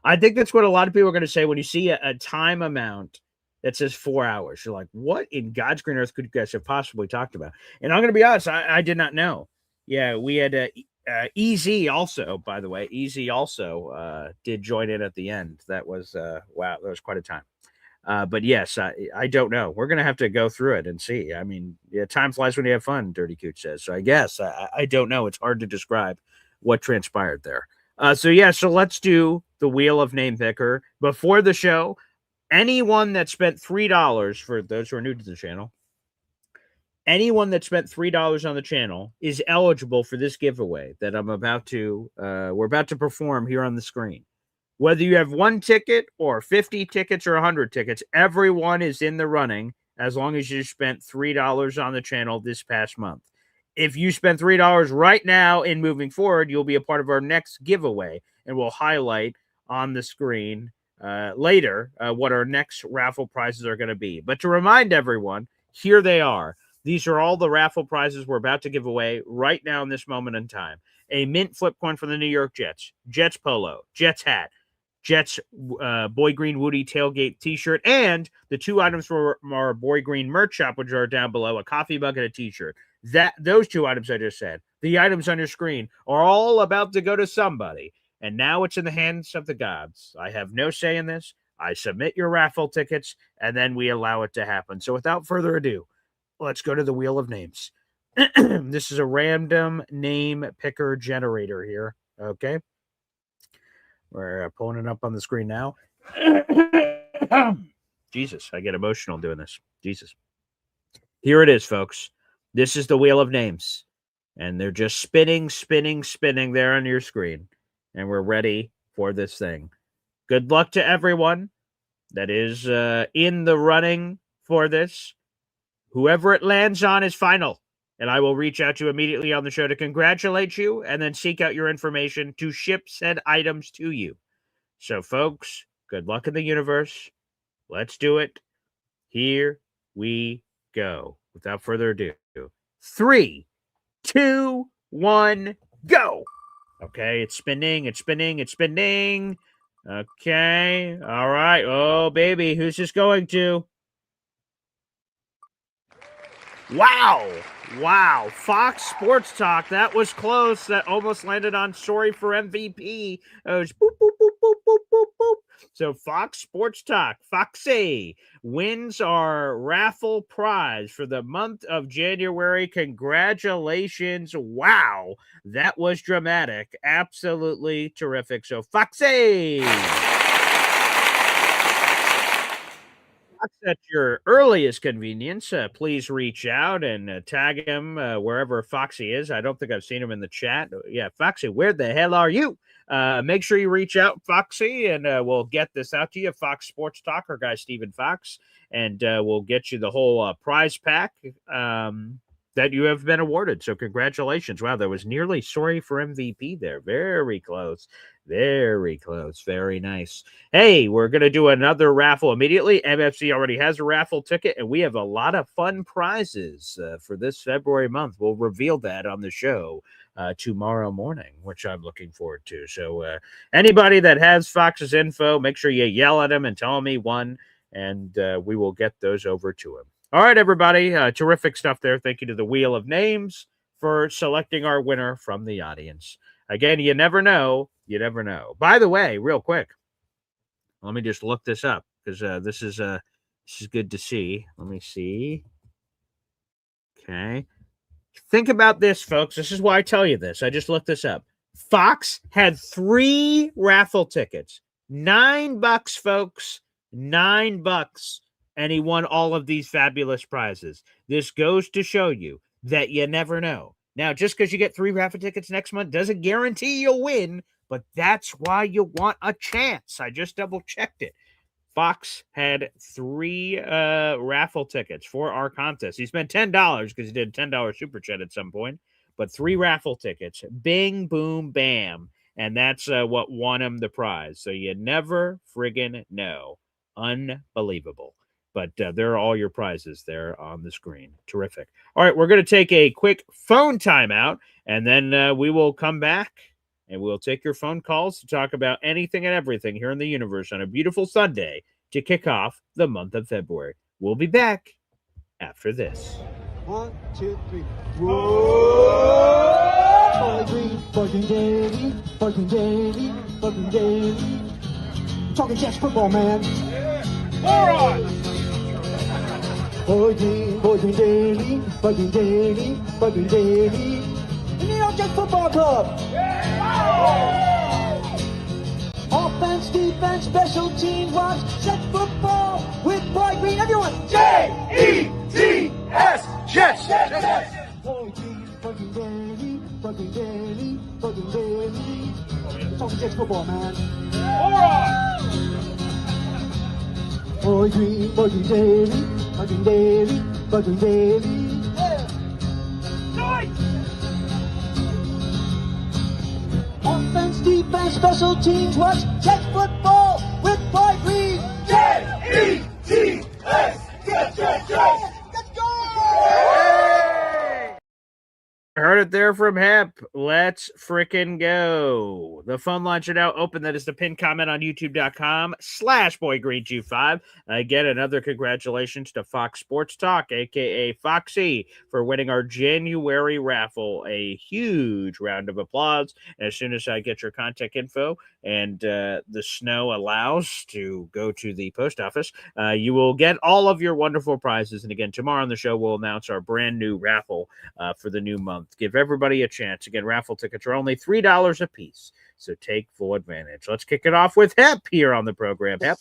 I think that's what a lot of people are going to say when you see a time amount that says 4 hours. You're like, what in God's green earth could you guys have possibly talked about? And I'm going to be honest, I did not know. Yeah, we had Easy also, by the way. Easy also did join in at the end. That was, wow, that was quite a time. But yes, I don't know. We're going to have to go through it and see. I mean, yeah, time flies when you have fun, Dirty Cooch says. So I guess I don't know. It's hard to describe what transpired there. So let's do the Wheel of Name Picker. Before the show, anyone that spent $3, for those who are new to the channel, anyone that spent $3 on the channel is eligible for this giveaway that we're about to perform here on the screen. Whether you have 1 ticket or 50 tickets or 100 tickets, everyone is in the running as long as you spent $3 on the channel this past month. If you spend $3 right now and moving forward, you'll be a part of our next giveaway, and we'll highlight on the screen later what our next raffle prizes are going to be. But to remind everyone, here they are. These are all the raffle prizes we're about to give away right now in this moment in time. A mint flip coin from the New York Jets, Jets polo, Jets hat, Jets Boy Green Woody tailgate t-shirt, and the 2 items from our Boy Green merch shop, which are down below, a coffee mug and a t-shirt. Those 2 items I just said, the items on your screen, are all about to go to somebody. And now it's in the hands of the gods. I have no say in this. I submit your raffle tickets, and then we allow it to happen. So without further ado, let's go to the Wheel of Names. This is a random name picker generator here. Okay. We're pulling it up on the screen now. Jesus, I get emotional doing this. Jesus. Here it is, folks. This is the Wheel of Names. And they're just spinning there on your screen. And we're ready for this thing. Good luck to everyone that is in the running for this. Whoever it lands on is final. and I will reach out to you immediately on the show to congratulate you and then seek out your information to ship said items to you. So, folks, good luck in the universe. Let's do it. Here we go. Without further ado, 3, 2, 1, go. Okay, it's spinning. Okay, all right. Oh, baby, who's this going to? Wow. Fox Sports Talk. That was close. That almost landed on Sorry for MVP. It was boop, boop, boop, boop, boop, boop, boop. So Fox Sports Talk, Foxy, wins our raffle prize for the month of January. Congratulations. Wow. That was dramatic. Absolutely terrific. So Foxy. At your earliest convenience, please reach out and tag him wherever Foxy is. I don't think I've seen him in the chat. Yeah, Foxy, where the hell are you? Make sure you reach out, Foxy, and we'll get this out to you. Fox Sports Talk, our guy Stephen Fox, and we'll get you the whole prize pack that you have been awarded. So congratulations. Wow, that was nearly Sorry for MVP there. Very close. Very close. Very nice. Hey, we're going to do another raffle immediately. MFC already has a raffle ticket, and we have a lot of fun prizes for this February month. We'll reveal that on the show tomorrow morning, which I'm looking forward to. So anybody that has Fox's info, make sure you yell at him and tell him he won, and we will get those over to him. All right, everybody. Terrific stuff there. Thank you to the Wheel of Names for selecting our winner from the audience. Again, you never know. You never know. By the way, real quick, let me just look this up because this is good to see. Let me see. Okay. Think about this, folks. This is why I tell you this. I just looked this up. Fox had 3 raffle tickets. $9, folks. $9. And he won all of these fabulous prizes. This goes to show you that you never know. Now, just because you get 3 raffle tickets next month doesn't guarantee you'll win, but that's why you want a chance. I just double-checked it. Fox had 3 raffle tickets for our contest. He spent $10 because he did a $10 super chat at some point, but 3 raffle tickets. Bing, boom, bam. And that's what won him the prize. So you never friggin' know. Unbelievable. But there are all your prizes there on the screen. Terrific. All right, we're going to take a quick phone timeout, and then we will come back, and we'll take your phone calls to talk about anything and everything here in the universe on a beautiful Sunday to kick off the month of February. We'll be back after this. 1, 2, 3. Whoa! Bowling Green, Buzzing Daily, Buzzing Daily, Buzzing Daily. Talking Jets football, man. All right. Bowling Daily, Buzzing Daily, Buzzing Daily. The New York Jets Football Club. Offense, defense, special teams, watch Jets football with Boy Green. Everyone, J-E-T-S, Jets. Boy Green, Buzzing Daily, Buzzing Daily, Buzzing Daily. Talking Jets football, man. All right. Boy Green, Buzzing Daily, Buzzing Daily, Buzzing Daily. Offense, defense, special teams, watch Jets football with Boy Green. J-E-T-S, Jets. Let's go! Heard it there from Hep. Let's frickin' go. The phone lines are now open. That is the pinned comment on youtube.com/boygreen25. Again, another congratulations to Fox Sports Talk, a.k.a. Foxy, for winning our January raffle. A huge round of applause. As soon as I get your contact info and the snow allows to go to the post office, you will get all of your wonderful prizes. And again, tomorrow on the show, we'll announce our brand new raffle for the new month. Give everybody a chance. Again, raffle tickets are only $3 a piece, so take full advantage. Let's kick it off with Hep here on the program. Hep.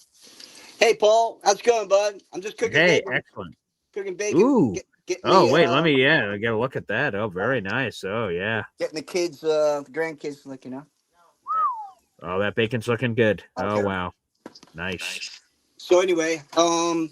Hey, Paul. How's it going, bud? I'm just cooking bacon. Excellent. Cooking bacon. Ooh. Get Oh, me, wait, let me, I got to look at that. Oh, very nice. Oh, yeah. Getting the kids, the grandkids, like, Oh, that bacon's looking good. Okay. Oh, wow. Nice. So anyway, how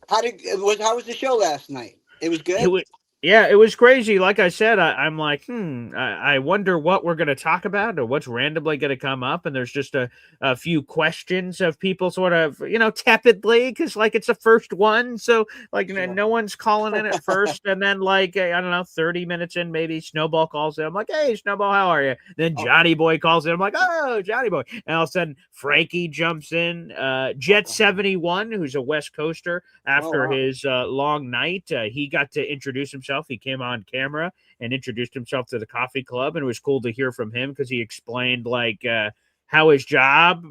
was the show last night? It was good? Yeah, it was crazy. Like I said, I'm like, I wonder what we're going to talk about or what's randomly going to come up. And there's just a few questions of people sort of, tepidly, because like it's the first one. So like no one's calling in at first. And then like, I don't know, 30 minutes in, maybe Snowball calls in. I'm like, hey, Snowball, how are you? Then Johnny Boy calls in. I'm like, oh, Johnny Boy. And all of a sudden, Frankie jumps in. Jet 71, who's a West Coaster, after his long night, he got to introduce himself. He came on camera and introduced himself to the coffee club, and it was cool to hear from him because he explained like how his job.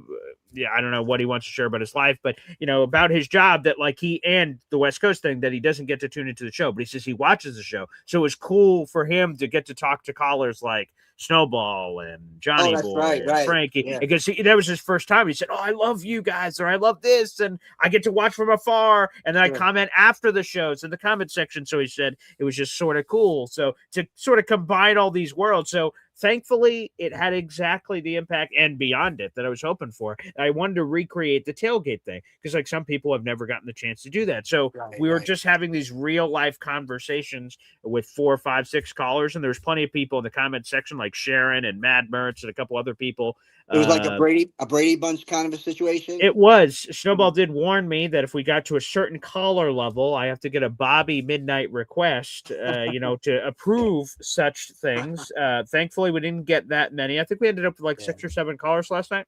Yeah, I don't know what he wants to share about his life, but about his job, that like he and the West Coast thing, that he doesn't get to tune into the show, but he says he watches the show. So it was cool for him to get to talk to callers like Snowball and Johnny Boy and Frankie, because that was his first time. He said, "Oh, I love you guys," or "I love this," and I get to watch from afar. And then I comment after the shows in the comment section. So he said it was just sort of cool. So to sort of combine all these worlds. So thankfully, it had exactly the impact and beyond it that I was hoping for. I wanted to recreate the tailgate thing because, like, some people have never gotten the chance to do that. So we were just having these real life conversations with 4, 5, 6 callers, and there was plenty of people in the comment section, like Sharon and Mad Mertz and a couple other people. It was like a Brady Bunch kind of a situation. It was. Snowball did warn me that if we got to a certain caller level, I have to get a Bobby Midnight request, to approve such things. Thankfully, we didn't get that many. I think we ended up with like 6 or 7 callers last night.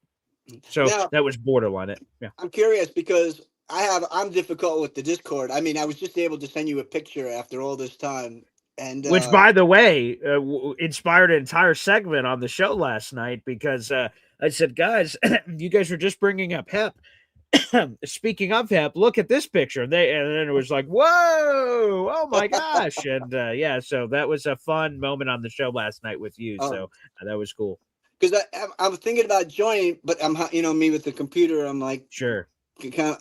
So now, that was borderline it. Yeah. I'm curious because I'm difficult with the Discord. I mean, I was just able to send you a picture after all this time. And which, by the way, inspired an entire segment on the show last night because I said, guys, you guys were just bringing up hep. Speaking of hep, look at this picture. And then it was like, whoa, oh my gosh. And so that was a fun moment on the show last night with you. So that was cool. Because I'm thinking about joining, but I'm, me with the computer, I'm like, sure.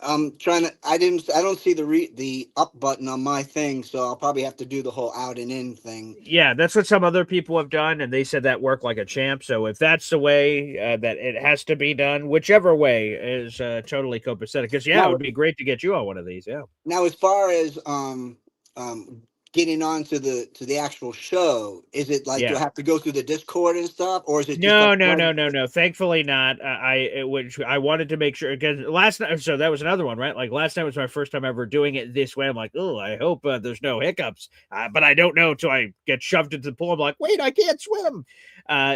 I'm trying to. I don't see the up button on my thing, so I'll probably have to do the whole out and in thing. Yeah, that's what some other people have done, and they said that worked like a champ. So if that's the way that it has to be done, whichever way is totally copacetic. Because it would be great to get you on one of these. Yeah. Now, as far as getting on to the actual show, is it like do I have to go through the Discord and stuff, or is it no? Thankfully not. I wanted to make sure, again, last night. So that was another one, right? Like last night was my first time ever doing it this way. I'm like, oh, I hope there's no hiccups, but I don't know till I get shoved into the pool. I'm like, wait, I can't swim.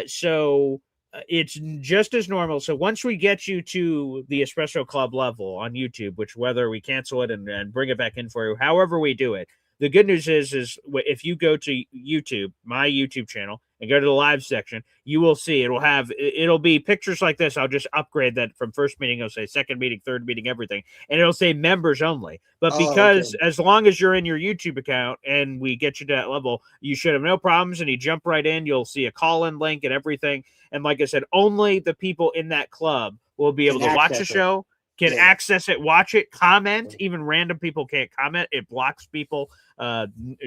So it's just as normal. So once we get you to the Espresso Club level on YouTube, which whether we cancel it and bring it back in for you, however we do it. The good news is if you go to YouTube, my YouTube channel, and go to the live section, you will see it'll be pictures like this. I'll just upgrade that from first meeting. It'll say second meeting, third meeting, everything. And it'll say members only. But because as long as you're in your YouTube account and we get you to that level, you should have no problems. And you jump right in. You'll see a call-in link and everything. And like I said, only the people in that club will be able to watch the show. Can access it, watch it, comment. Even random people can't comment. It blocks people.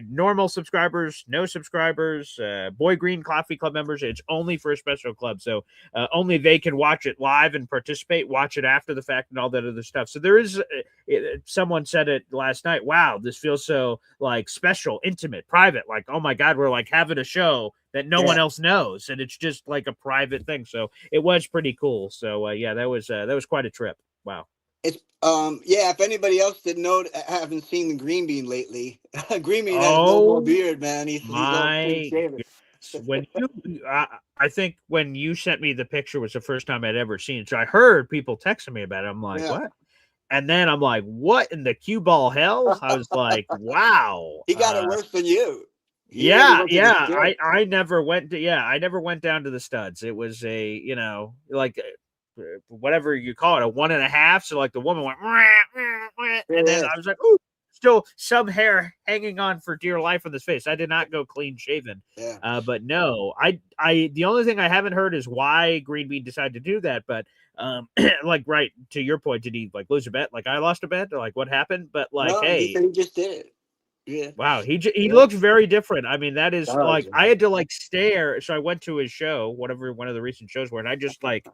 Normal subscribers, no subscribers, Boy Green Coffee Club members. It's only for Espresso Club. So only they can watch it live and participate, watch it after the fact and all that other stuff. So there is, someone said it last night. Wow, this feels so like special, intimate, private. Like, oh my God, we're like having a show that no one else knows. And it's just like a private thing. So it was pretty cool. So that was quite a trip. Wow. It's if anybody else didn't know, I haven't seen the Green Bean lately. Green Bean has no more beard, man. He's all clean shaven. When I think when you sent me the picture was the first time I'd ever seen it. So I heard people texting me about it. I'm like, what? And then I'm like, what in the cue ball hell? I was like, wow. He got it worse than you. I never went down to the studs. It was a, like whatever you call it, a 1.5. So like the woman went, and then I was like, ooh, still some hair hanging on for dear life on this face. I did not go clean shaven. But no, I the only thing I haven't heard is why Green Bean decided to do that. But like right to your point, did he like lose a bet? Like I lost a bet, or like what happened? But like, no, hey, he said he just did it. Yeah. Wow, he looks very different. I mean, that is like I had to like stare. So I went to his show, whatever one of the recent shows were, and I just like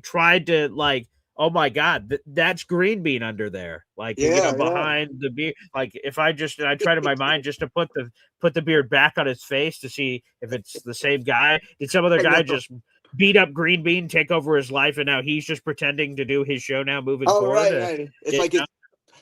tried to like Oh my God, that's green bean under there. Like behind the beard. Like if I tried in my mind just to put the beard back on his face to see if it's the same guy. Did some other guy just beat up green bean, take over his life, and now he's just pretending to do his show now moving forward? Right. It's like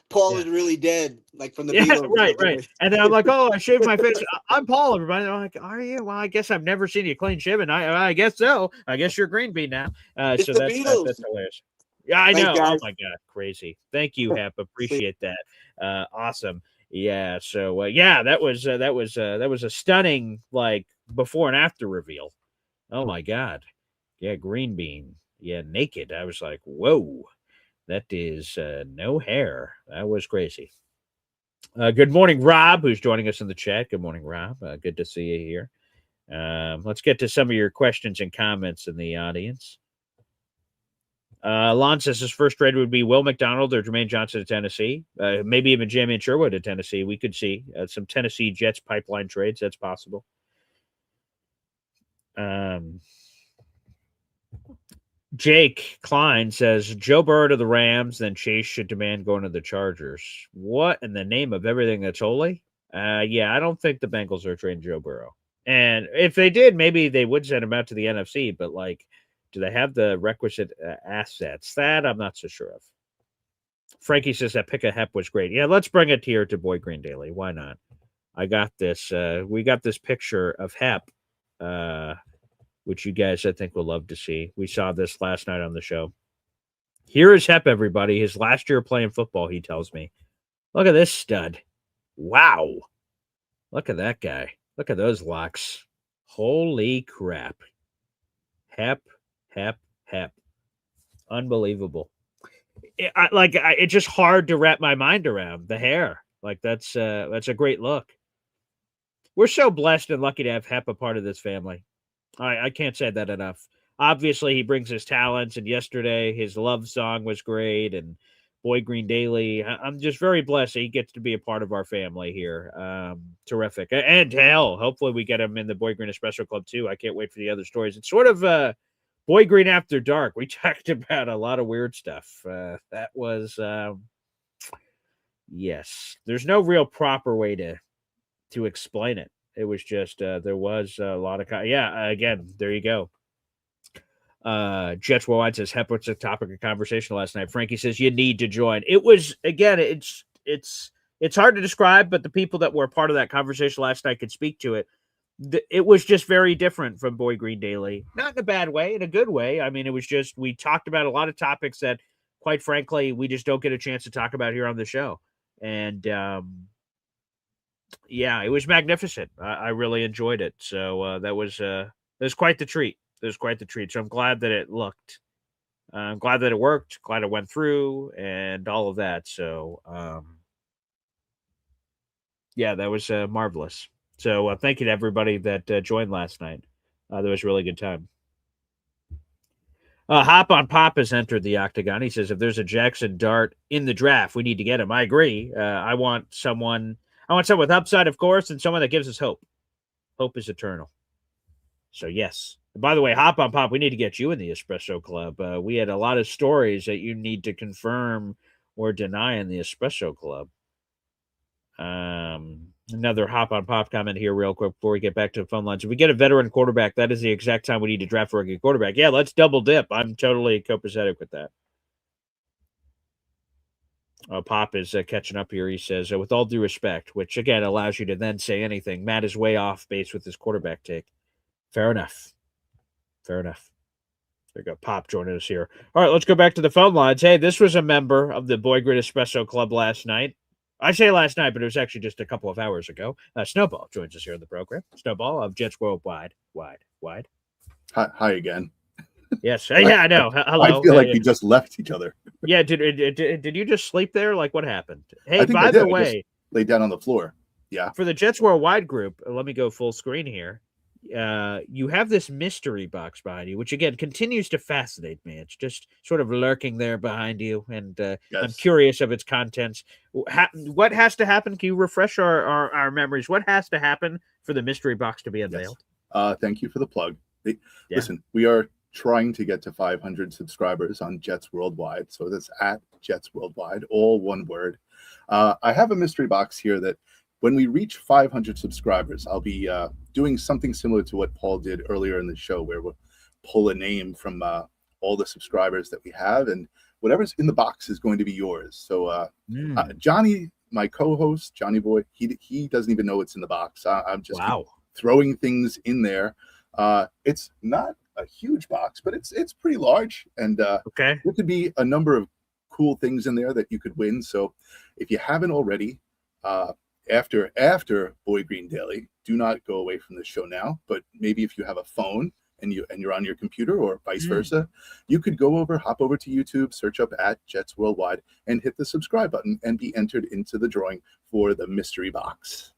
Paul is really dead, like from the Beatles. Right. And then I'm like, oh, I shaved my face. I'm Paul, everybody. And I'm like, are you? Well, I guess I've never seen you clean shaven. I guess so. I guess you're green bean now. It's so the that's Beatles. hilarious. Yeah, I know. Guys. Oh my God, crazy. Thank you, Hep. Appreciate that. Awesome. Yeah. So that was a stunning like before and after reveal. Oh my God. Yeah, green bean. Yeah, naked. I was like, whoa. That is no hair. That was crazy. Good morning, Rob, who's joining us in the chat. Good morning, Rob. Good to see you here. Let's get to some of your questions and comments in the audience. Lon says his first trade would be Will McDonald or Jermaine Johnson to Tennessee. Maybe even Jamie Sherwood to Tennessee. We could see some Tennessee Jets pipeline trades. That's possible. Jake Klein says Joe Burrow to the Rams, then Chase should demand going to the Chargers. What in the name of everything that's holy? Yeah, I don't think the Bengals are trading Joe Burrow. And if they did, maybe they would send him out to the NFC. But like, do they have the requisite assets? That I'm not so sure of. Frankie says that pick of Hep was great. Yeah, let's bring it here to Boy Green Daily. Why not? I got this. We got this picture of Hep. Which you guys, I think, will love to see. We saw this last night on the show. Here is Hep, everybody. His last year playing football, he tells me. Look at this stud. Wow. Look at that guy. Look at those locks. Holy crap. Hep. Unbelievable. It's just hard to wrap my mind around the hair. Like, that's a great look. We're so blessed and lucky to have Hep a part of this family. I can't say that enough. Obviously, he brings his talents, and yesterday his love song was great, and Boy Green Daily. I'm just very blessed that he gets to be a part of our family here. Terrific. And hell, hopefully we get him in the Boy Green Espresso Club too. I can't wait for the other stories. It's sort of Boy Green After Dark. We talked about a lot of weird stuff. That was, yes. There's no real proper way to explain it. It was just there was a lot of again, there you go. Jets Worldwide says Hep was the topic of conversation last night. Frankie says you need to join. It was, again, it's hard to describe, but the people that were part of that conversation last night could speak to it. It was just very different from Boy Green Daily. Not in a bad way, in a good way. I mean, it was just, we talked about a lot of topics that, quite frankly, we just don't get a chance to talk about here on the show. And yeah, it was magnificent. I really enjoyed it. So that was quite the treat. It was quite the treat. So I'm glad that it looked. I'm glad that it worked. Glad it went through and all of that. So yeah, that was marvelous. So thank you to everybody that joined last night. That was a really good time. Hop on Pop has entered the octagon. He says if there's a Jackson Dart in the draft, we need to get him. I agree. I want someone with upside, of course, and someone that gives us hope. Hope is eternal. So, yes. And by the way, Hop on Pop, we need to get you in the Espresso Club. We had a lot of stories that you need to confirm or deny in the Espresso Club. Another Hop on Pop comment here real quick before we get back to the phone lines. If we get a veteran quarterback, that is the exact time we need to draft a rookie quarterback. Yeah, let's double dip. I'm totally copacetic with that. Pop is catching up here. He says, with all due respect, which again allows you to then say anything. Matt is way off base with his quarterback take. Fair enough. There you go. Pop joining us here. All right, let's go back to the phone lines. Hey, this was a member of the Boy Grid Espresso Club last night. I say last night, but it was actually just a couple of hours ago. Snowball joins us here in the program. Snowball of Jets Worldwide. Wide. Hi again. Yes. Yeah, I know. Hello. I feel like we just left each other. Yeah. Did you just sleep there? Like, what happened? Hey, by the way, I just laid down on the floor. Yeah. For the Jets Worldwide group, let me go full screen here. You have this mystery box behind you, which again continues to fascinate me. It's just sort of lurking there behind you, and yes. I'm curious of its contents. What has to happen? Can you refresh our memories? What has to happen for the mystery box to be unveiled? Yes. Thank you for the plug. Listen, we are trying to get to 500 subscribers on Jets Worldwide. So that's at Jets Worldwide, all one word. I have a mystery box here that when we reach 500 subscribers, I'll be doing something similar to what Paul did earlier in the show, where we'll pull a name from all the subscribers that we have, and whatever's in the box is going to be yours. So Johnny, my co-host, Johnny Boy, he doesn't even know what's in the box. I'm just throwing things in there. It's not a huge box, but it's pretty large, and there could be a number of cool things in there that you could win. So if you haven't already, after Boy Green Daily, do not go away from the show now. But maybe if you have a phone and you're on your computer, or vice versa, you could hop over to YouTube, search up at Jets Worldwide, and hit the subscribe button and be entered into the drawing for the mystery box.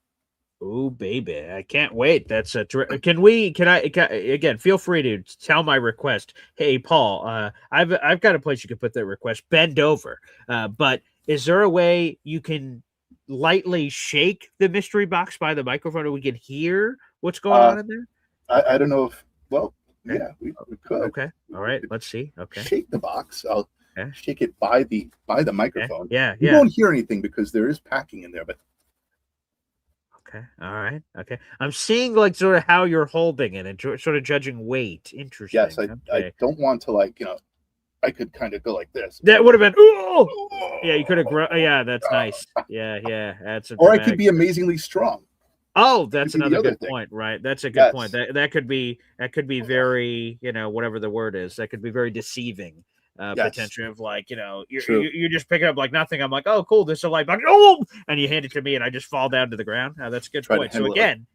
Oh, baby. I can't wait. That's a again, feel free to tell my request. Hey, Paul, I've got a place you can put that request. Bend over. But is there a way you can lightly shake the mystery box by the microphone and we can hear what's going on in there? I don't know if, yeah, we could. Okay. All right. Let's see. Okay. Shake the box. I'll shake it by the microphone. Okay. Yeah. You won't hear anything because there is packing in there, but okay. All right. Okay. I'm seeing like sort of how you're holding it and sort of judging weight. Interesting. Yes, I don't want to I could kind of go like this. That would have been, oh, yeah, you could have yeah, that's nice. Yeah, that's or I could be amazingly strong. Oh, that's another good point, right? That's a good point. That could be very, whatever the word is, that could be very deceiving. Potentially of like, you're just picking up like nothing. I'm like, oh, cool, this is a light box. Oh, and you hand it to me and I just fall down to the ground. That's a good point. So again,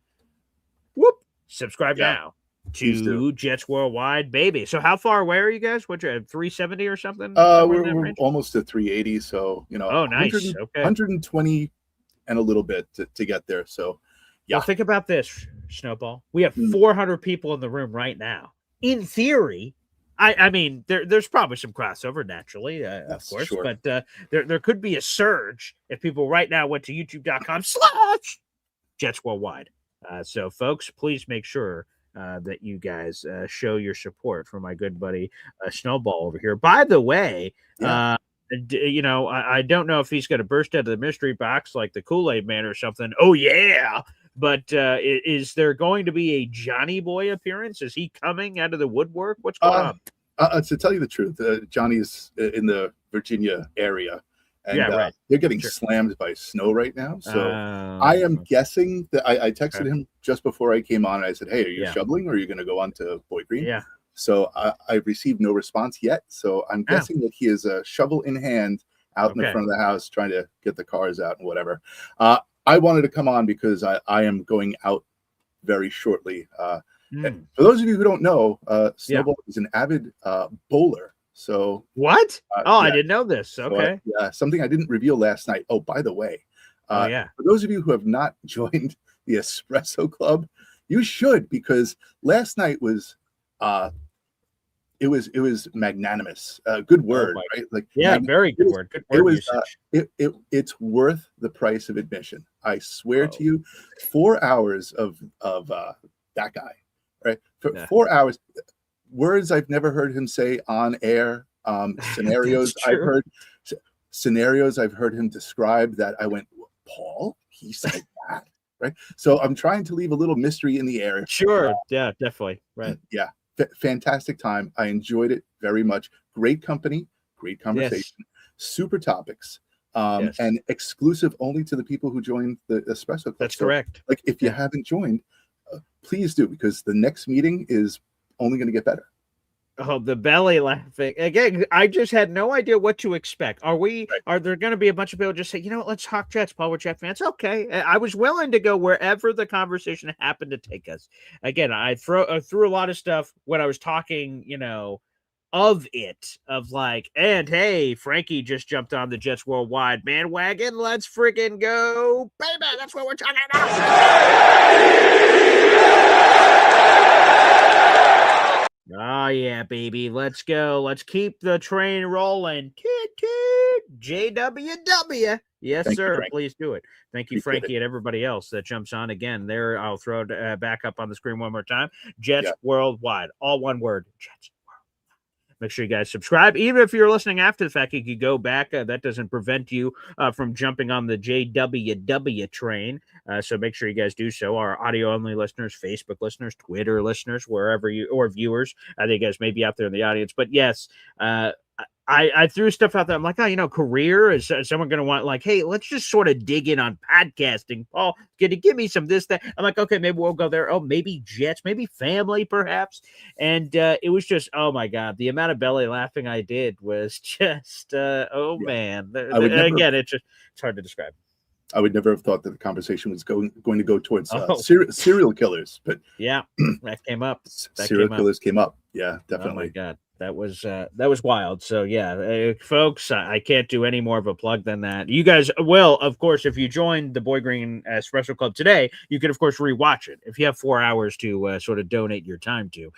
subscribe now to Jets Worldwide, baby. So how far away are you guys? What, you're at 370 or something? We're almost at 380. So, oh, nice. 120 and a little bit to get there. So, yeah. Well, think about this, Snowball. We have 400 people in the room right now. In theory, I mean, there's probably some crossover naturally, of course, but there could be a surge if people right now went to youtube.com/Jets Worldwide. So, folks, please make sure that you guys show your support for my good buddy Snowball over here. By the way, I don't know if he's going to burst out of the mystery box like the Kool-Aid Man or something. Oh, yeah. But is there going to be a Johnny Boy appearance? Is he coming out of the woodwork? What's going on? To tell you the truth, Johnny's in the Virginia area, and they're getting slammed by snow right now. So I am guessing that I texted him just before I came on. And I said, hey, are you shoveling or are you going to go on to Boy Green? Yeah. So I've received no response yet. So I'm guessing that he is a shovel in hand out in the front of the house trying to get the cars out and whatever. I wanted to come on because I am going out very shortly. For those of you who don't know, Snowball is an avid bowler. So what? I didn't know this. Okay. So something I didn't reveal last night. Oh, by the way, for those of you who have not joined the Espresso Club, you should, because last night was it was magnanimous. Good word, right? Like very good word. Good word usage. It's worth the price of admission. I swear to you, 4 hours of that guy, right? For 4 hours, words I've never heard him say on air. Scenarios I've heard him describe that I went, Paul, he said that, right? So I'm trying to leave a little mystery in the air. Sure, yeah, definitely, right. Yeah. Fantastic time. I enjoyed it very much. Great company, great conversation, super topics, and exclusive only to the people who joined the Espresso Club. That's correct. Like, if you haven't joined, please do, because the next meeting is only going to get better. Oh, the belly laughing again. I just had no idea what to expect. Are there going to be a bunch of people just say, you know what, let's talk Jets, Paul, we're Jet fans? Okay. I was willing to go wherever the conversation happened to take us. Again, I threw a lot of stuff when I was talking, of like, and hey, Frankie just jumped on the Jets Worldwide bandwagon. Let's freaking go, baby. That's what we're talking about. Oh, yeah, baby. Let's go. Let's keep the train rolling. Toot, toot. JWW. Yes, sir. Please do it. Thank you, Frankie, and everybody else that jumps on again. There, I'll throw it back up on the screen one more time. Jets Worldwide. All one word. Jets Worldwide. make sure you guys subscribe. Even if you're listening after the fact, you could go back. That doesn't prevent you from jumping on the JWW train. So make sure you guys do so. Our audio-only listeners, Facebook listeners, Twitter listeners, wherever you, or viewers. I think you guys may be out there in the audience. But yes, I threw stuff out there. I'm like, career, is someone going to want, like, hey, let's just sort of dig in on podcasting. Paul, can you give me some this, that? I'm like, okay, maybe we'll go there. Oh, maybe Jets, maybe family, perhaps. And it was just, oh my God, the amount of belly laughing I did was just, man. Again, it's hard to describe. I would never have thought that the conversation was going to go towards serial killers, but yeah, that came up. Serial killers came up. Yeah, definitely. Oh my God. That was wild. So yeah, folks, I can't do any more of a plug than that. You guys will, of course, if you joined the Boy Green Espresso Club today, you can of course rewatch it. If you have 4 hours to sort of donate your time to,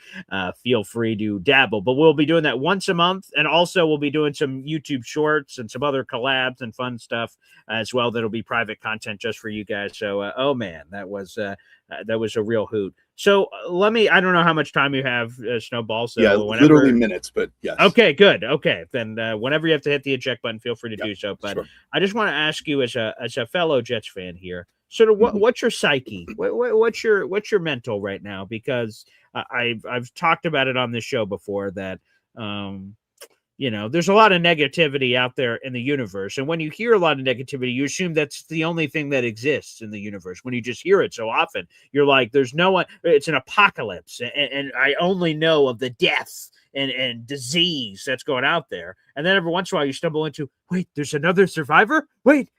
feel free to dabble. But we'll be doing that once a month, and also we'll be doing some YouTube shorts and some other collabs and fun stuff as well. That'll be private content just for you guys. So, oh man, that was a real hoot. So I don't know how much time you have, Snowball. So yeah, literally minutes, but yes. Okay, good. Okay. Then whenever you have to hit the eject button, feel free to do so. But sure. I just want to ask you as a fellow Jets fan here, sort of what's your psyche? What's your mental right now? Because I've talked about it on this show before that, there's a lot of negativity out there in the universe. And when you hear a lot of negativity, you assume that's the only thing that exists in the universe. When you just hear it so often, you're like, there's no one, it's an apocalypse. And I only know of the death and disease that's going out there. And then every once in a while you stumble into, wait, there's another survivor? Wait,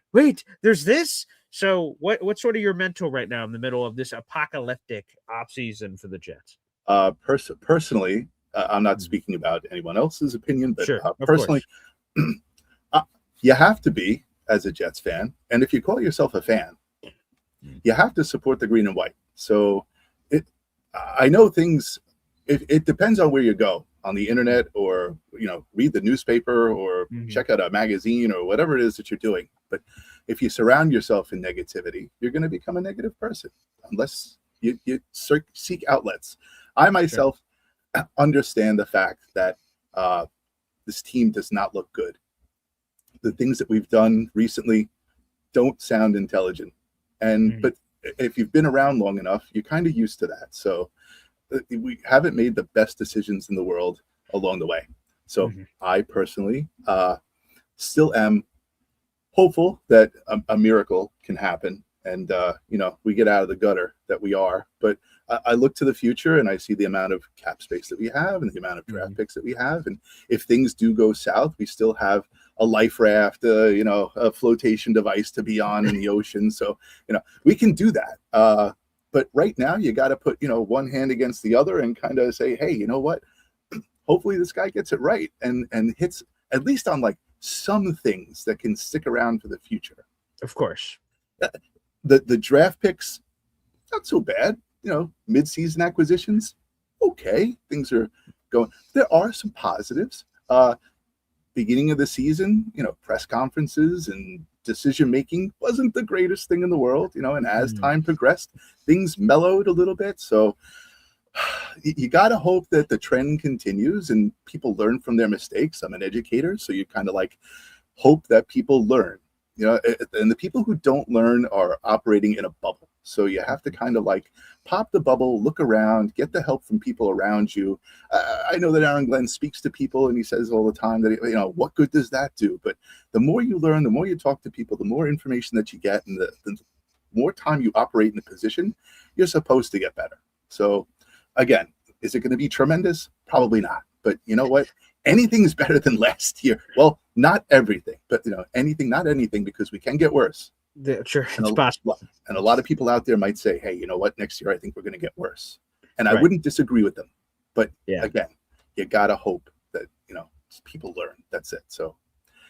there's this? So what's sort of your mental right now in the middle of this apocalyptic offseason for the Jets? Personally, I'm not speaking about anyone else's opinion, but sure, personally, you have to be, as a Jets fan, and if you call yourself a fan, you have to support the green and white. So I know things, it depends on where you go, on the internet, or read the newspaper, or check out a magazine, or whatever it is that you're doing. But if you surround yourself in negativity, you're going to become a negative person unless you seek outlets. I myself understand the fact that this team does not look good. The things that we've done recently don't sound intelligent, but if you've been around long enough, you're kind of used to that. So we haven't made the best decisions in the world along the way. So I personally still am hopeful that a miracle can happen, and we get out of the gutter that we are. But I look to the future, and I see the amount of cap space that we have and the amount of draft picks that we have. And if things do go south, we still have a life raft, a flotation device to be on in the ocean. So, we can do that. But right now you got to put, one hand against the other and kind of say, hey, you know what? Hopefully this guy gets it right and hits at least on like some things that can stick around for the future. Of course. The draft picks, not so bad. Mid-season acquisitions, okay. Things are going. There are some positives. Beginning of the season, press conferences and decision-making wasn't the greatest thing in the world, and as time progressed, things mellowed a little bit. So you got to hope that the trend continues and people learn from their mistakes. I'm an educator, so you kind of like hope that people learn, and the people who don't learn are operating in a bubble. So you have to kind of like pop the bubble, look around, get the help from people around you. I know that Aaron Glenn speaks to people and he says all the time that, what good does that do? But the more you learn, the more you talk to people, the more information that you get, and the more time you operate in the position, you're supposed to get better. So again, is it going to be tremendous? Probably not. But you know what? Anything is better than last year. Well, not everything, but anything, not anything, because we can get worse. Sure, it's possible. And a lot of people out there might say, hey, you know what? Next year, I think we're going to get worse. And I wouldn't disagree with them. But again, you got to hope that, people learn. That's it. So,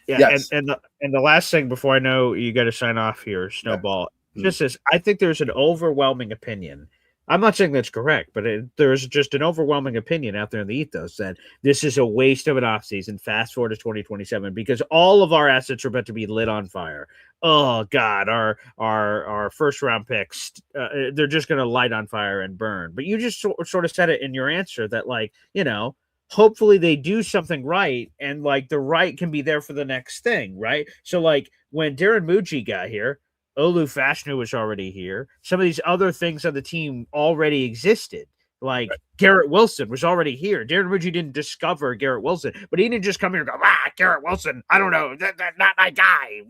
yes. And the last thing before I know you got to sign off here, Snowball, just is I think there's an overwhelming opinion. I'm not saying that's correct, but there's just an overwhelming opinion out there in the ethos that this is a waste of an offseason. Fast forward to 2027, because all of our assets are about to be lit on fire. Oh God, our first round picks, they're just going to light on fire and burn. But you just sort of said it in your answer that, like, hopefully they do something right, and like the right can be there for the next thing, right? So like when Darren Muji got here, Olu Fashanu was already here. Some of these other things on the team already existed. Like Garrett Wilson was already here. Darren Muji didn't discover Garrett Wilson, but he didn't just come here and go, Garrett Wilson, I don't know, not my guy.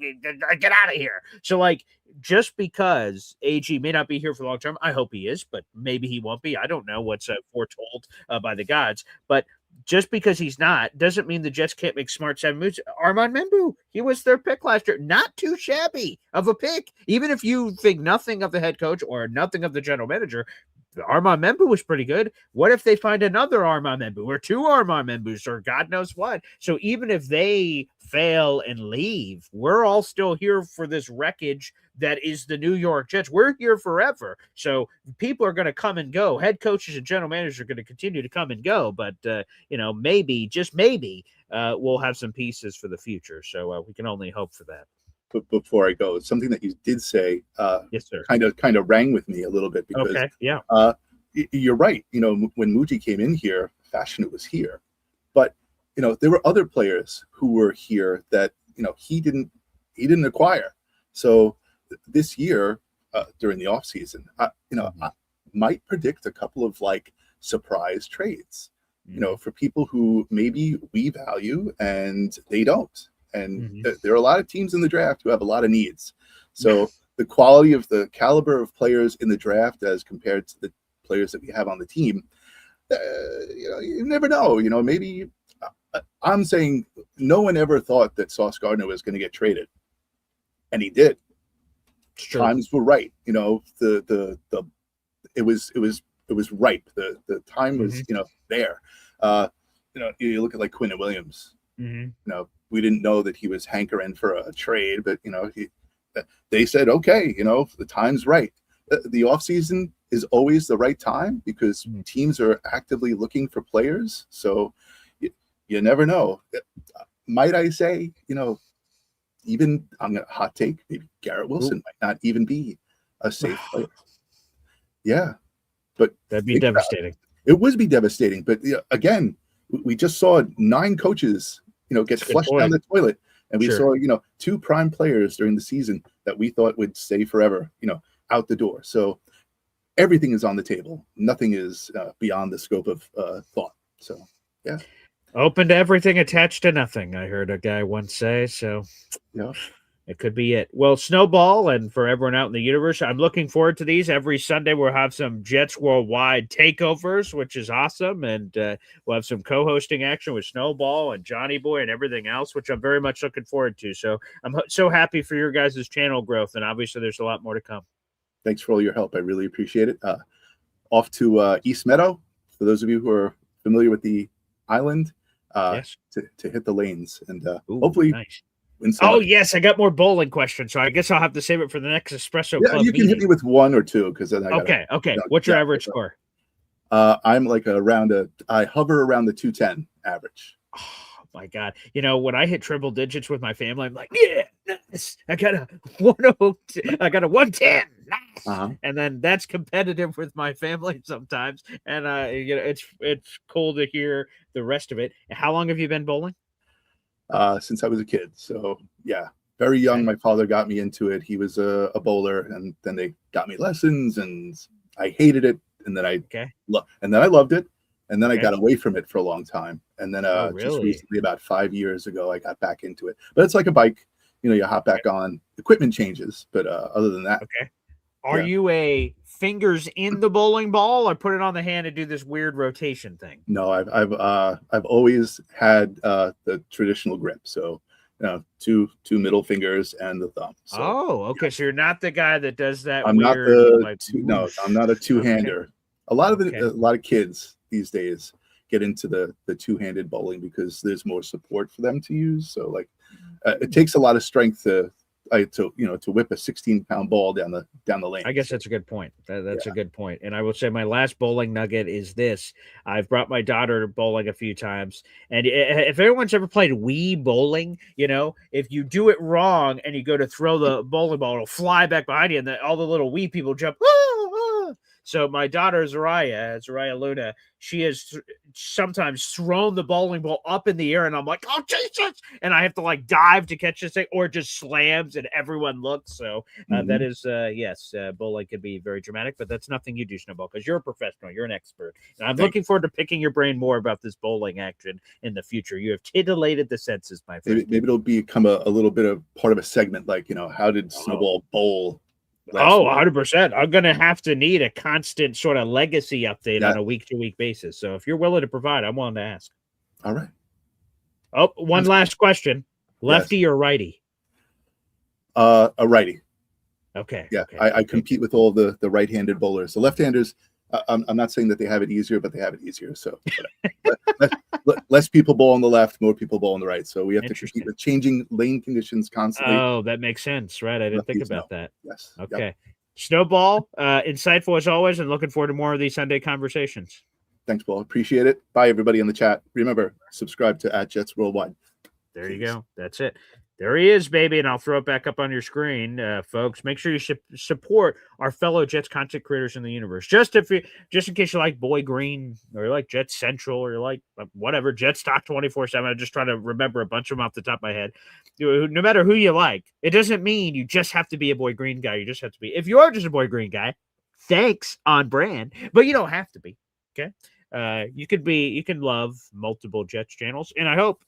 Get out of here. So like just because AG may not be here for the long term, I hope he is, but maybe he won't be. I don't know what's foretold by the gods, but just because he's not doesn't mean the Jets can't make smart 7 moves. Armand Membu, he was their pick last year. Not too shabby of a pick. Even if you think nothing of the head coach or nothing of the general manager, Armand Membu was pretty good. What if they find another Armand Membu or 2 Armand Membus or God knows what? So even if they fail and leave, we're all still here for this wreckage that is the New York Jets. We're here forever. So people are going to come and go. Head coaches and general managers are going to continue to come and go. But, maybe, just maybe, we'll have some pieces for the future. So we can only hope for that. But before I go, something that you did say, yes, sir, kind of rang with me a little bit because, okay, yeah, you're right. When Muji came in here, Fashanu was here, but there were other players who were here that he didn't acquire. So this year, during the offseason, I might predict a couple of like surprise trades. For people who maybe we value and they don't. And there are a lot of teams in the draft who have a lot of needs. So the quality of the caliber of players in the draft as compared to the players that we have on the team, you never know. Maybe I'm saying no one ever thought that Sauce Gardner was going to get traded, and he did. Sure. Times were right. It was ripe. The time was there. You look at like Quinn Williams. We didn't know that he was hankering for a trade, but they said, okay, the time's right. The offseason is always the right time because teams are actively looking for players. So you never know. Might I say, even I'm going to hot take, maybe Garrett Wilson might not even be a safe player. Yeah. But that'd be devastating. It would be devastating. But again, we just saw 9 coaches get flushed down the toilet. And we saw, 2 prime players during the season that we thought would stay forever, out the door. So everything is on the table. Nothing is beyond the scope of thought. So, yeah. Open to everything, attached to nothing, I heard a guy once say. So, yeah. It could be it. Well, Snowball, and for everyone out in the universe, I'm looking forward to these. Every Sunday we'll have some Jets Worldwide takeovers, which is awesome. And we'll have some co-hosting action with Snowball and Johnny Boy and everything else, which I'm very much looking forward to. So I'm so happy for your guys' channel growth. And obviously there's a lot more to come. Thanks for all your help. I really appreciate it. Off to East Meadow, for those of you who are familiar with the island, yes. to hit the lanes and hopefully nice. Oh, yes, I got more bowling questions, so I guess I'll have to save it for the next Espresso Club you can meeting. hit me with 1 or 2 because then Okay. What's your average score? I'm like I hover around the 210 average. Oh my God. When I hit triple digits with my family, I'm like, yeah, nice. I got a 110. Nice. Uh-huh. And then that's competitive with my family sometimes. And it's cool to hear the rest of it. How long have you been bowling? Since I was a kid. So yeah, very young. My father got me into it. He was a bowler, and then they got me lessons, and I hated it. And then I loved it. And then I got away from it for a long time. And then just recently, about 5 years ago, I got back into it. But it's like a bike, you hop back on. Equipment changes, but other than that. Okay. Are you a fingers in the bowling ball or put it on the hand and do this weird rotation thing? No, I've always had the traditional grip. So 2 middle fingers and the thumb. So, okay. So you're not the guy that does that. I'm weird, not I'm not a two-hander. Okay. A lot of kids these days get into the two-handed bowling because there's more support for them to use. So like it takes a lot of strength to whip a 16-pound ball down the lane. I guess that's a good point. That's a good point. And I will say my last bowling nugget is this. I've brought my daughter bowling a few times. And if everyone's ever played Wii bowling, if you do it wrong and you go to throw the bowling ball, it'll fly back behind you and all the little Wii people jump. So my daughter, Zariah Luna, she has sometimes thrown the bowling ball up in the air, and I'm like, oh, Jesus! And I have to like dive to catch this thing, or it just slams and everyone looks. So that is, yes, bowling can be very dramatic, but that's nothing you do, Snowball, because you're a professional, you're an expert. And I'm looking forward to picking your brain more about this bowling action in the future. You have titillated the senses, my friend. Maybe it'll become a little bit of part of a segment, like, how did Snowball bowl? 100%. I'm going to have to need a constant sort of legacy update on a week-to-week basis. So if you're willing to provide, I'm willing to ask. All right. Oh, one last question. Lefty or righty? A righty. Okay. Yeah, okay. I compete with all the right-handed bowlers. The left-handers, I'm not saying that they have it easier, but they have it easier. So less people bowl on the left, more people bowl on the right. So we have to compete with changing lane conditions constantly. Oh, that makes sense, right? I didn't think about that. Yes. Okay. Yep. Snowball, insightful as always, and looking forward to more of these Sunday conversations. Thanks, Paul. Appreciate it. Bye, everybody in the chat. Remember, subscribe to @Jets Worldwide. There you go. That's it. There he is, baby, and I'll throw it back up on your screen, folks. Make sure you support our fellow Jets content creators in the universe. Just in case you like Boy Green, or you like Jets Central, or you like whatever Jets Talk 24/7. I'm just trying to remember a bunch of them off the top of my head. No matter who you like, it doesn't mean you just have to be a Boy Green guy. You just have to be. If you are just a Boy Green guy, thanks, on brand, but you don't have to be. Okay, you can love multiple Jets channels, and I hope.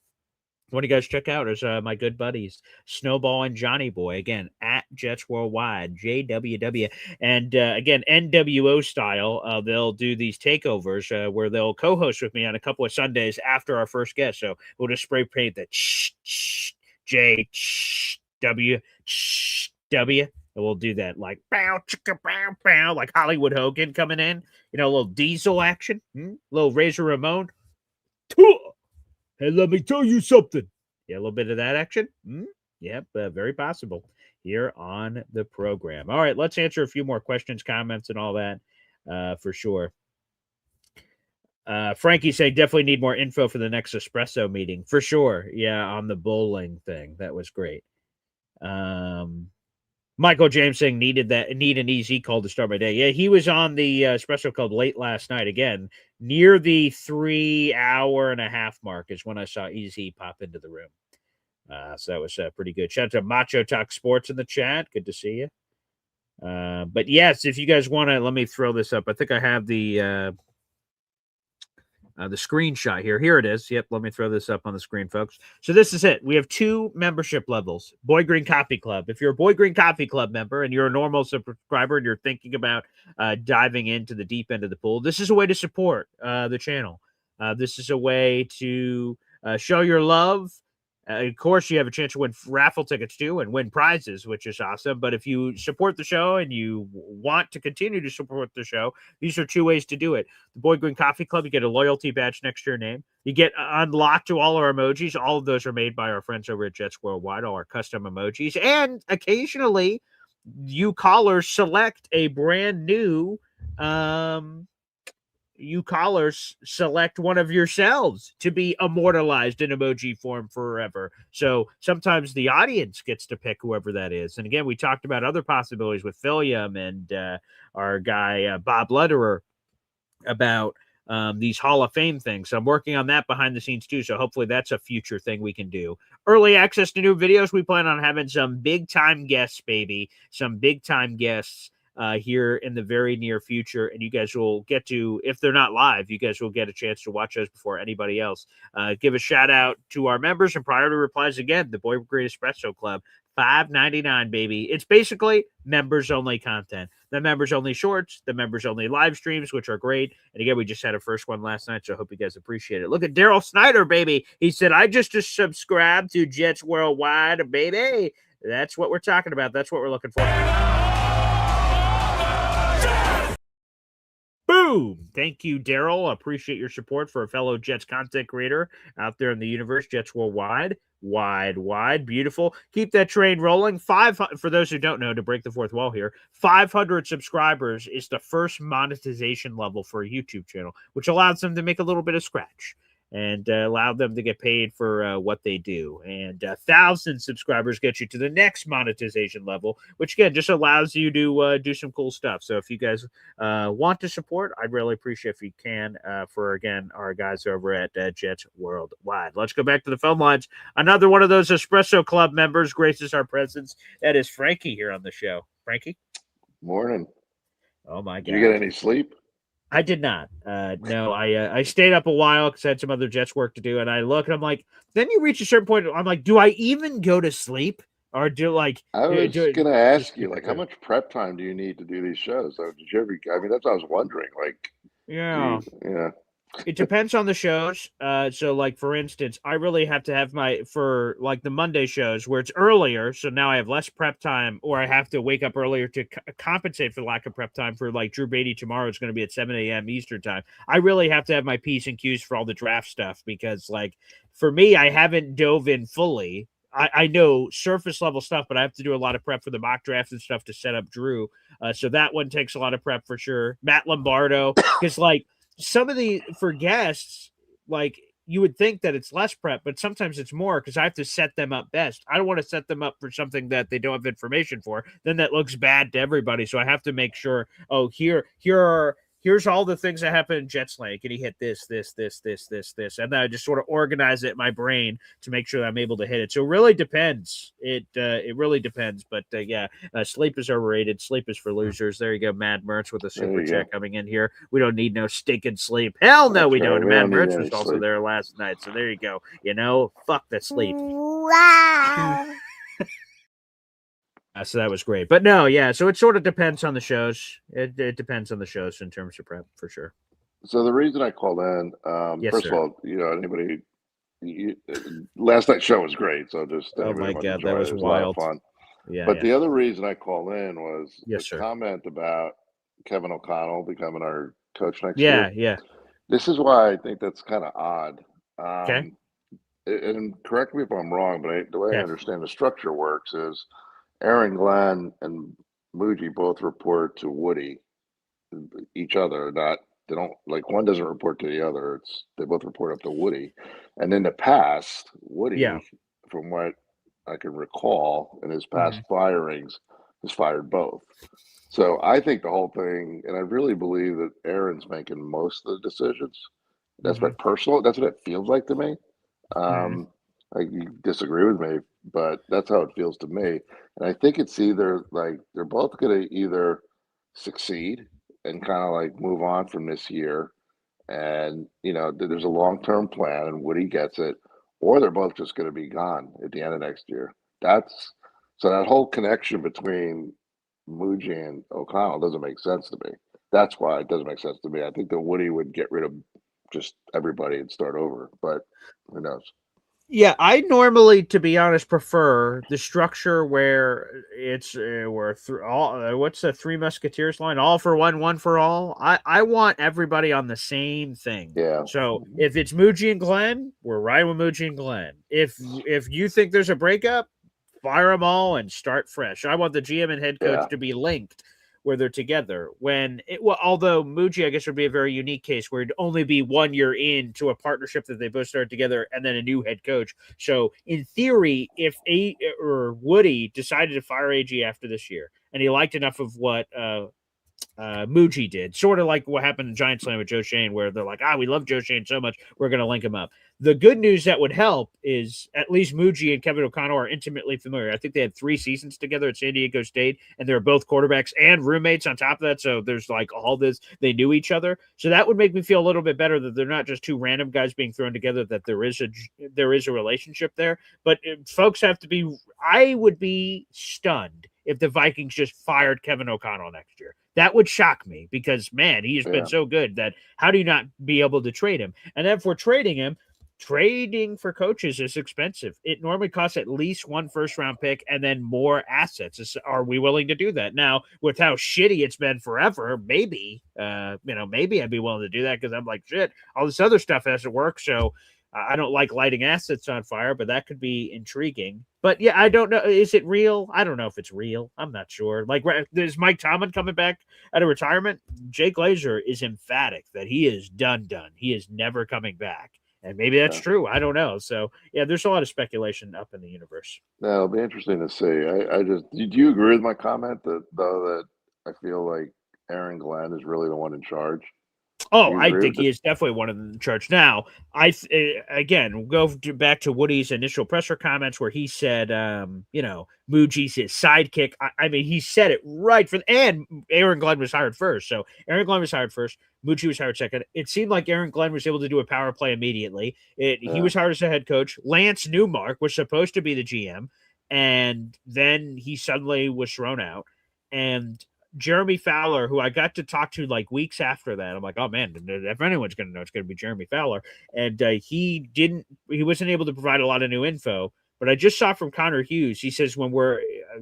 What do you guys check out is my good buddies, Snowball and Johnny Boy, again, @Jets Worldwide, JWW. And again, NWO style, they'll do these takeovers where they'll co-host with me on a couple of Sundays after our first guest. So we'll just spray paint the JW, W. And we'll do that like bow, chicka, bow, bow, like Hollywood Hogan coming in. A little diesel action, little Razor Ramon. Hey, let me tell you something. Yeah, a little bit of that action. Yep, very possible here on the program. All right, let's answer a few more questions, comments, and all that for sure. Frankie saying definitely need more info for the next espresso meeting. For sure. Yeah, on the bowling thing. That was great. Michael James saying need an easy call to start my day. Yeah, he was on the Espresso Club late last night. Again, near the 3.5 hour mark is when I saw Easy pop into the room. So that was pretty good. Shout out to Macho Talk Sports in the chat. Good to see you. But yes, if you guys want to, let me throw this up. I think I have the screenshot here. Here it is. Yep, let me throw this up on the screen, folks. So this is it. We have 2 membership levels. Boy Green Coffee Club. If you're a Boy Green Coffee Club member and you're a normal subscriber and you're thinking about diving into the deep end of the pool, this is a way to support the channel. This is a way to show your love. Of course, you have a chance to win raffle tickets too and win prizes, which is awesome. But if you support the show and you want to continue to support the show, these are 2 ways to do it. The Boy Green Coffee Club, you get a loyalty badge next to your name. You get unlocked to all our emojis. All of those are made by our friends over at Jets Worldwide, all our custom emojis. And occasionally, you callers select a brand new you callers select one of yourselves to be immortalized in emoji form forever. So sometimes the audience gets to pick whoever that is. And again, we talked about other possibilities with Philium and our guy Bob Lederer about these Hall of Fame things. So I'm working on that behind the scenes too. So hopefully that's a future thing we can do. Early access to new videos. We plan on having some big time guests, baby. Some big time guests here in the very near future. And you guys will get to, if they're not live, you guys will get a chance to watch those before anybody else. Give a shout out to our members and priority replies again, the Boy Green Espresso Club, $5.99, baby. It's basically members only content. The members only shorts, the members only live streams, which are great. And again, we just had a first one last night, so I hope you guys appreciate it. Look at Daryl Snyder, baby. He said, I just subscribed to Jets Worldwide, baby. That's what we're talking about. That's what we're looking for. Boom! Thank you, Daryl. Appreciate your support for a fellow Jets content creator out there in the universe. Jets Worldwide. Wide. Beautiful. Keep that train rolling. 500, for those who don't know, to break the fourth wall here, 500 subscribers is the first monetization level for a YouTube channel, which allows them to make a little bit of scratch. and allow them to get paid for what they do. And 1,000 subscribers get you to the next monetization level, which again just allows you to do some cool stuff. So if you guys want to support, I'd really appreciate if you can for again our guys over at Jets Worldwide. Let's go back to the phone lines. Another one of those Espresso Club members graces our presence. That is Frankie here on the show. Frankie? Morning. Oh my God. Did you get any sleep? I did not. No, I stayed up a while because I had some other Jets work to do, and I look and I'm like, then you reach a certain point. I'm like, do I even go to sleep, or do like? I was going to ask you, like, how much prep time do you need to do these shows? Did you ever? I mean, that's what I was wondering. Like, yeah. It depends on the shows. So like for instance, I really have to have for like the Monday shows where it's earlier. So now I have less prep time, or I have to wake up earlier to compensate for the lack of prep time. For like Drew Beatty tomorrow, it's going to be at 7 a.m. Eastern time. I really have to have my P's and Q's for all the draft stuff because like for me, I haven't dove in fully. I know surface level stuff, but I have to do a lot of prep for the mock draft and stuff to set up Drew. So that one takes a lot of prep for sure. Matt Lombardo, because like, some of the for guests, like you would think that it's less prep, but sometimes it's more because I have to set them up best. I don't want to set them up for something that they don't have information for. Then that looks bad to everybody. So I have to make sure, here's all the things that happen in Jets Lake, and he hit this. And then I just sort of organize it in my brain to make sure that I'm able to hit it. So it really depends. It really depends. But sleep is overrated. Sleep is for losers. There you go. Mad Mertz with a super chat coming in here. We don't need no stinking sleep. Hell no, we don't. Mad Mertz was also there last night. So there you go. Fuck that sleep. Wow. So that was great. But no, yeah. So it sort of depends on the shows. It depends on the shows in terms of prep for sure. So the reason I called in, yes, first sir. of all, anybody, last night's show was great. So just oh my God, that was wild. A lot of fun. Yeah. But the other reason I called in was yes, the comment about Kevin O'Connell becoming our coach next year. Yeah. This is why I think that's kind of odd. Okay. And correct me if I'm wrong, but the way I understand the structure works is Aaron Glenn and Muji both report to Woody, each other. They don't like one doesn't report to the other. They both report up to Woody. And in the past, Woody, from what I can recall in his past firings, has fired both. So I think the whole thing, and I really believe that Aaron's making most of the decisions. That's my personal. That's what it feels like to me. You disagree with me, but that's how it feels to me. And I think it's either like they're both going to either succeed and kind of like move on from this year, and there's a long-term plan, and Woody gets it, or they're both just going to be gone at the end of next year. So that whole connection between Muji and O'Connell doesn't make sense to me. That's why it doesn't make sense to me. I think that Woody would get rid of just everybody and start over, but who knows? Yeah, I normally, to be honest, prefer the structure where it's what's the Three Musketeers line? All for one for all. I want everybody on the same thing. Yeah. So if it's Muji and Glenn, we're riding with Muji and Glenn. If you think there's a breakup, fire them all and start fresh. I want the GM and head coach to be linked where they're together. Although Muji, I guess, would be a very unique case where it'd only be 1 year into a partnership that they both started together and then a new head coach. So in theory, if Woody decided to fire AG after this year and he liked enough of what Muji did, sort of like what happened in Giant Slam with Joe Shane, where they're like, we love Joe Shane so much, we're going to link him up. The good news that would help is at least Muji and Kevin O'Connell are intimately familiar. I think they had 3 seasons together at San Diego State, and they're both quarterbacks and roommates on top of that. So there's like all this, they knew each other. So that would make me feel a little bit better that they're not just 2 random guys being thrown together, that there is a relationship there. But folks have to be, I would be stunned if the Vikings just fired Kevin O'Connell next year. That would shock me because, man, he's been so good that how do you not be able to trade him? And then if we're trading him, trading for coaches is expensive. It normally costs at least 1 first-round pick and then more assets. Are we willing to do that? Now, with how shitty it's been forever, maybe I'd be willing to do that because I'm like, shit, all this other stuff hasn't worked, so I don't like lighting assets on fire, but that could be intriguing. But yeah, I don't know. Is it real? I don't know if it's real. I'm not sure. Like, there's Mike Tomlin coming back out of retirement. Jake Glazer is emphatic that he is done. He is never coming back. And maybe that's true. I don't know. So yeah, there's a lot of speculation up in the universe. Now, it'll be interesting to see. I just do you agree with my comment that I feel like Aaron Glenn is really the one in charge? Oh, I think he is definitely one of them in charge. Now, again, go back to Woody's initial presser comments where he said, Muji's his sidekick. I mean, he said it right and Aaron Glenn was hired first. So Aaron Glenn was hired first. Muji was hired second. It seemed like Aaron Glenn was able to do a power play immediately. He was hired as a head coach. Lance Newmark was supposed to be the GM, and then he suddenly was thrown out. And Jeremy Fowler, who I got to talk to like weeks after that, I'm like, oh man, if anyone's going to know, it's going to be Jeremy Fowler. And he wasn't able to provide a lot of new info. But I just saw from Connor Hughes, he says, when we're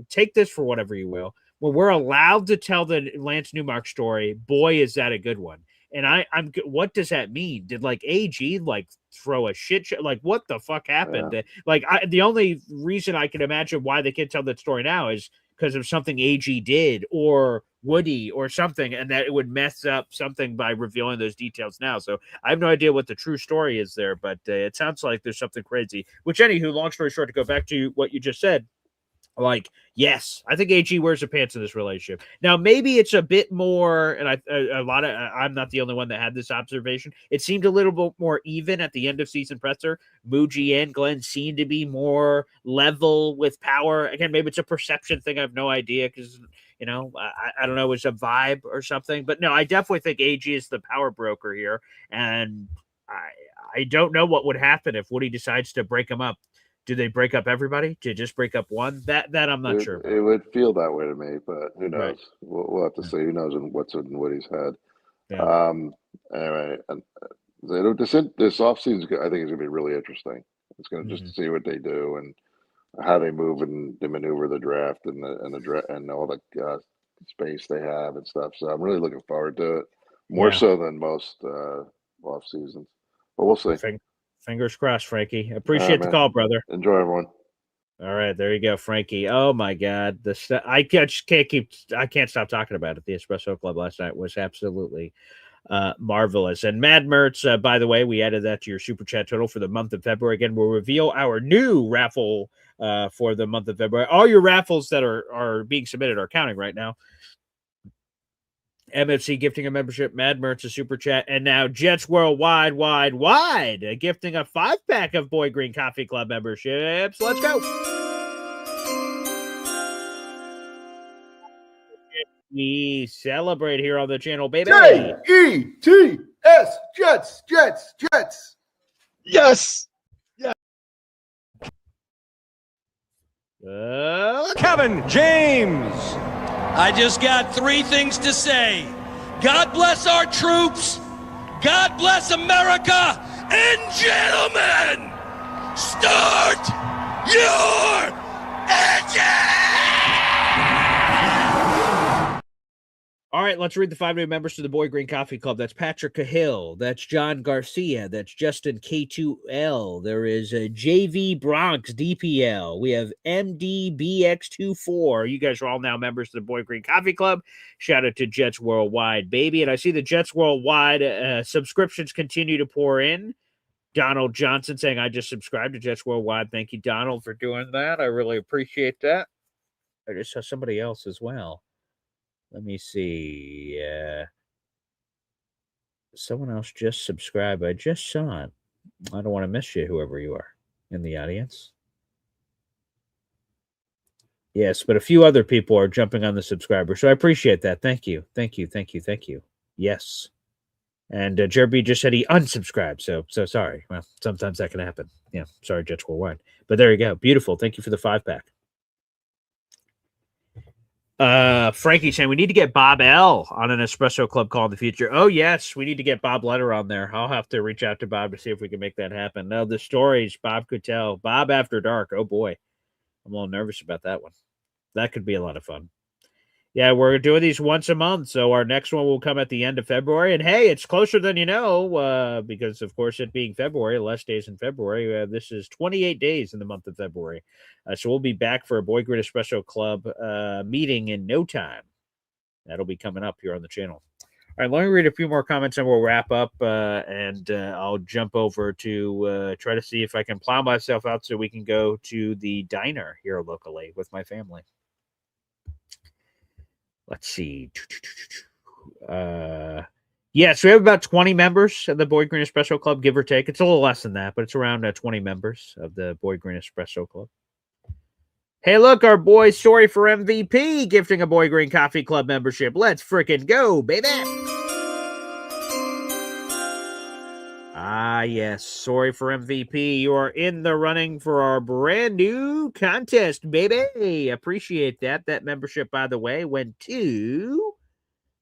take this for whatever you will, when we're allowed to tell the Lance Newmark story, boy, is that a good one. And I'm what does that mean? Did like AG like throw a shit show? Like what the fuck happened? Yeah. The only reason I can imagine why they can't tell that story now is because of something AG did or Woody or something, and that it would mess up something by revealing those details now. So I have no idea what the true story is there, but it sounds like there's something crazy. Which, anywho, long story short, to go back to what you just said, like, yes, I think AG wears the pants in this relationship. Now, maybe it's a bit more, and I'm not the only one that had this observation. It seemed a little bit more even at the end of season presser. Muji and Glenn seemed to be more level with power. Again, maybe it's a perception thing. I have no idea because, I don't know, it's a vibe or something. But no, I definitely think AG is the power broker here. And I don't know what would happen if Woody decides to break him up. Do they break up everybody? To just break up one? That I'm not sure about. It would feel that way to me, but who knows? Right. We'll have to see. Who knows what's in Woody's head? Yeah. Anyway, this offseason, I think, is going to be really interesting. It's going to just see what they do and how they move and they maneuver the draft and all the space they have and stuff. So I'm really looking forward to it more so than most off seasons. But we'll see. Fingers crossed, Frankie. Appreciate the call, brother. Enjoy, everyone. All right, there you go, Frankie. Oh my God, I can't stop talking about it. The Espresso Club last night was absolutely marvelous. And Mad Mertz, by the way, we added that to your super chat total for the month of February. Again, we'll reveal our new raffle for the month of February. All your raffles that are being submitted are counting right now. MFC gifting a membership, Mad Mertz a super chat, and now Jets Worldwide, gifting a 5-pack of Boy Green Coffee Club memberships. Let's go. We celebrate here on the channel, baby. J-E-T-S, Jets. Yes. Kevin James. I just got 3 things to say. God bless our troops. God bless America. And gentlemen, start your engine! All right, let's read the 5 new members to the Boy Green Coffee Club. That's Patrick Cahill. That's John Garcia. That's Justin K2L. There is a JV Bronx DPL. We have MDBX24. You guys are all now members of the Boy Green Coffee Club. Shout out to Jets Worldwide, baby. And I see the Jets Worldwide subscriptions continue to pour in. Donald Johnson saying, I just subscribed to Jets Worldwide. Thank you, Donald, for doing that. I really appreciate that. I just saw somebody else as well. Let me see. Someone else just subscribed. I just saw it. I don't want to miss you, whoever you are in the audience. Yes, but a few other people are jumping on the subscriber, so I appreciate that. Thank you. Yes. And Jeremy just said he unsubscribed, so sorry. Well, sometimes that can happen. Yeah, sorry, Jets Worldwide. But there you go. Beautiful. Thank you for the 5-pack. Frankie saying we need to get Bob L on an Espresso Club call in the future. Oh yes, we need to get Bob Letter on there. I'll have to reach out to Bob to see if we can make that happen. No, the stories Bob could tell. Bob After Dark. Oh boy, I'm a little nervous about that one. That could be a lot of fun. Yeah, we're doing these once a month, so our next one will come at the end of February. And hey, it's closer than you know, because of course it being February, less days in February. This is 28 days in the month of February. So we'll be back for a Boy Green Espresso Club meeting in no time. That'll be coming up here on the channel. right, let me read a few more comments and we'll wrap up, and I'll jump over to try to see if I can plow myself out so we can go to the diner here locally with my family. Let's see. Yeah, so we have about 20 members of the Boyd Green Espresso Club, give or take. It's a little less than that, but it's around 20 members of the Boyd Green Espresso Club. Hey, look, our boy Sorry for MVP gifting a Boyd Green Coffee Club membership. Let's freaking go, baby. Ah, yes. Sorry for MVP. You are in the running for our brand new contest, baby. Appreciate that. That membership, by the way, went to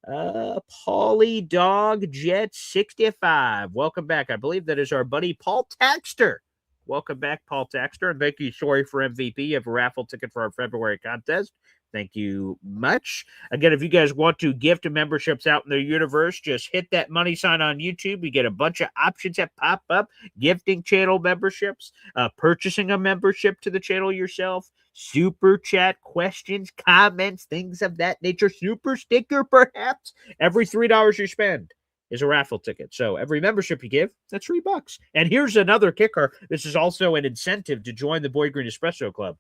Paulie Dog Jet 65. Welcome back. I believe that is our buddy Paul Taxter. Welcome back, Paul Taxter, and thank you, Sorry for MVP. You have a raffle ticket for our February contest. Thank you much. Again, if you guys want to gift memberships out in the universe, just hit that money sign on YouTube. You get a bunch of options that pop up. Gifting channel memberships, purchasing a membership to the channel yourself, super chat questions, comments, things of that nature, super sticker perhaps. Every $3 you spend is a raffle ticket. So every membership you give, that's $3. And here's another kicker. This is also an incentive to join the Boyd Green Espresso Club.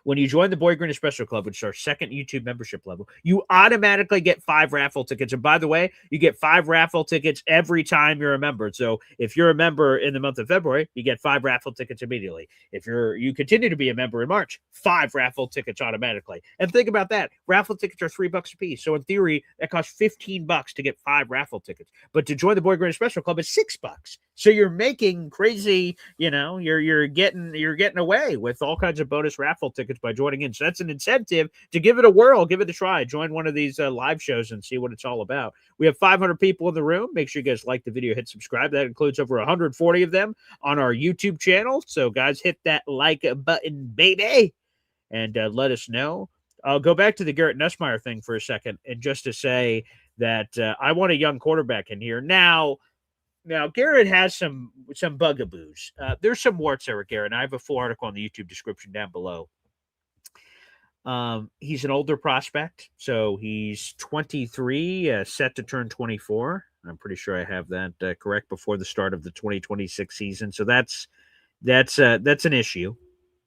When you join the Boyd Green Espresso Club, which is our second YouTube membership level, you automatically get 5 raffle tickets. And by the way, you get 5 raffle tickets every time you're a member. So if you're a member in the month of February, you get 5 raffle tickets immediately. If you continue to be a member in March, 5 raffle tickets automatically. And think about that. Raffle tickets are $3 a piece. So in theory, that costs $15 to get 5 raffle tickets. But to join the Boyd Green Espresso Club is $6. So you're making crazy, you're getting away with all kinds of bonus raffle tickets by joining in. So that's an incentive to give it a whirl, give it a try. Join one of these live shows and see what it's all about. We have 500 people in the room. Make sure you guys like the video, hit subscribe. That includes over 140 of them on our YouTube channel. So guys, hit that like button, baby, and let us know. I'll go back to the Garrett Nussmeier thing for a second, and just to say that I want a young quarterback in here. Now, Garrett has some bugaboos. There's some warts there with Garrett, and I have a full article on the YouTube description down below. He's an older prospect, so he's 23, set to turn 24. I'm pretty sure I have that correct before the start of the 2026 season. So that's an issue.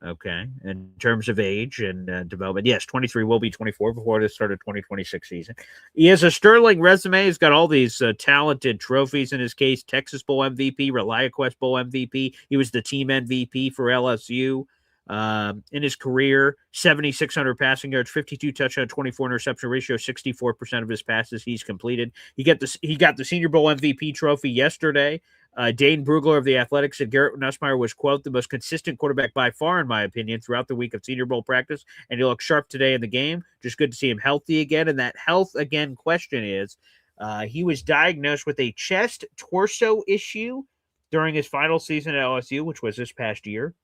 Okay, in terms of age and development, yes, 23 will be 24 before the start of 2026 season. He has a sterling resume. He's got all these talented trophies in his case: Texas Bowl MVP, ReliaQuest Bowl MVP. He was the team MVP for LSU. In his career, 7,600 passing yards, 52 touchdown, 24 interception ratio, 64% of his passes he's completed. He got the Senior Bowl MVP trophy yesterday. Dane Brugler of The Athletic said Garrett Nussmeier was, quote, the most consistent quarterback by far, in my opinion, throughout the week of Senior Bowl practice, and he looked sharp today in the game. Just good to see him healthy again. And that health again question is, he was diagnosed with a chest torso issue during his final season at LSU, which was this past year.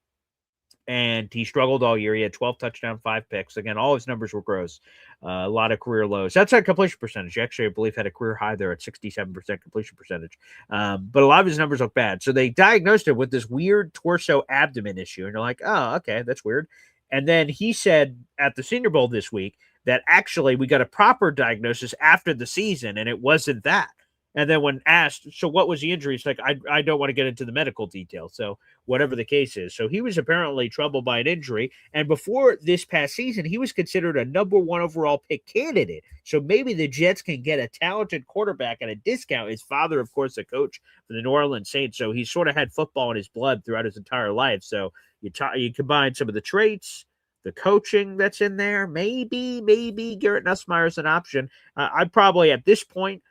And he struggled all year. He had 12 touchdowns, 5 picks. Again, all his numbers were gross. A lot of career lows. That's a completion percentage. Actually, I believe had a career high there at 67% completion percentage. But a lot of his numbers look bad. So they diagnosed him with this weird torso abdomen issue. And you're like, oh, okay, that's weird. And then he said at the Senior Bowl this week that actually we got a proper diagnosis after the season, and it wasn't that. And then when asked, so what was the injury? It's like, I don't want to get into the medical details. So whatever the case is. So he was apparently troubled by an injury. And before this past season, he was considered a number 1 overall pick candidate. So maybe the Jets can get a talented quarterback at a discount. His father, of course, a coach for the New Orleans Saints. So he sort of had football in his blood throughout his entire life. So you combine some of the traits, the coaching that's in there. Maybe Garrett Nussmeier is an option. I'd probably, at this point,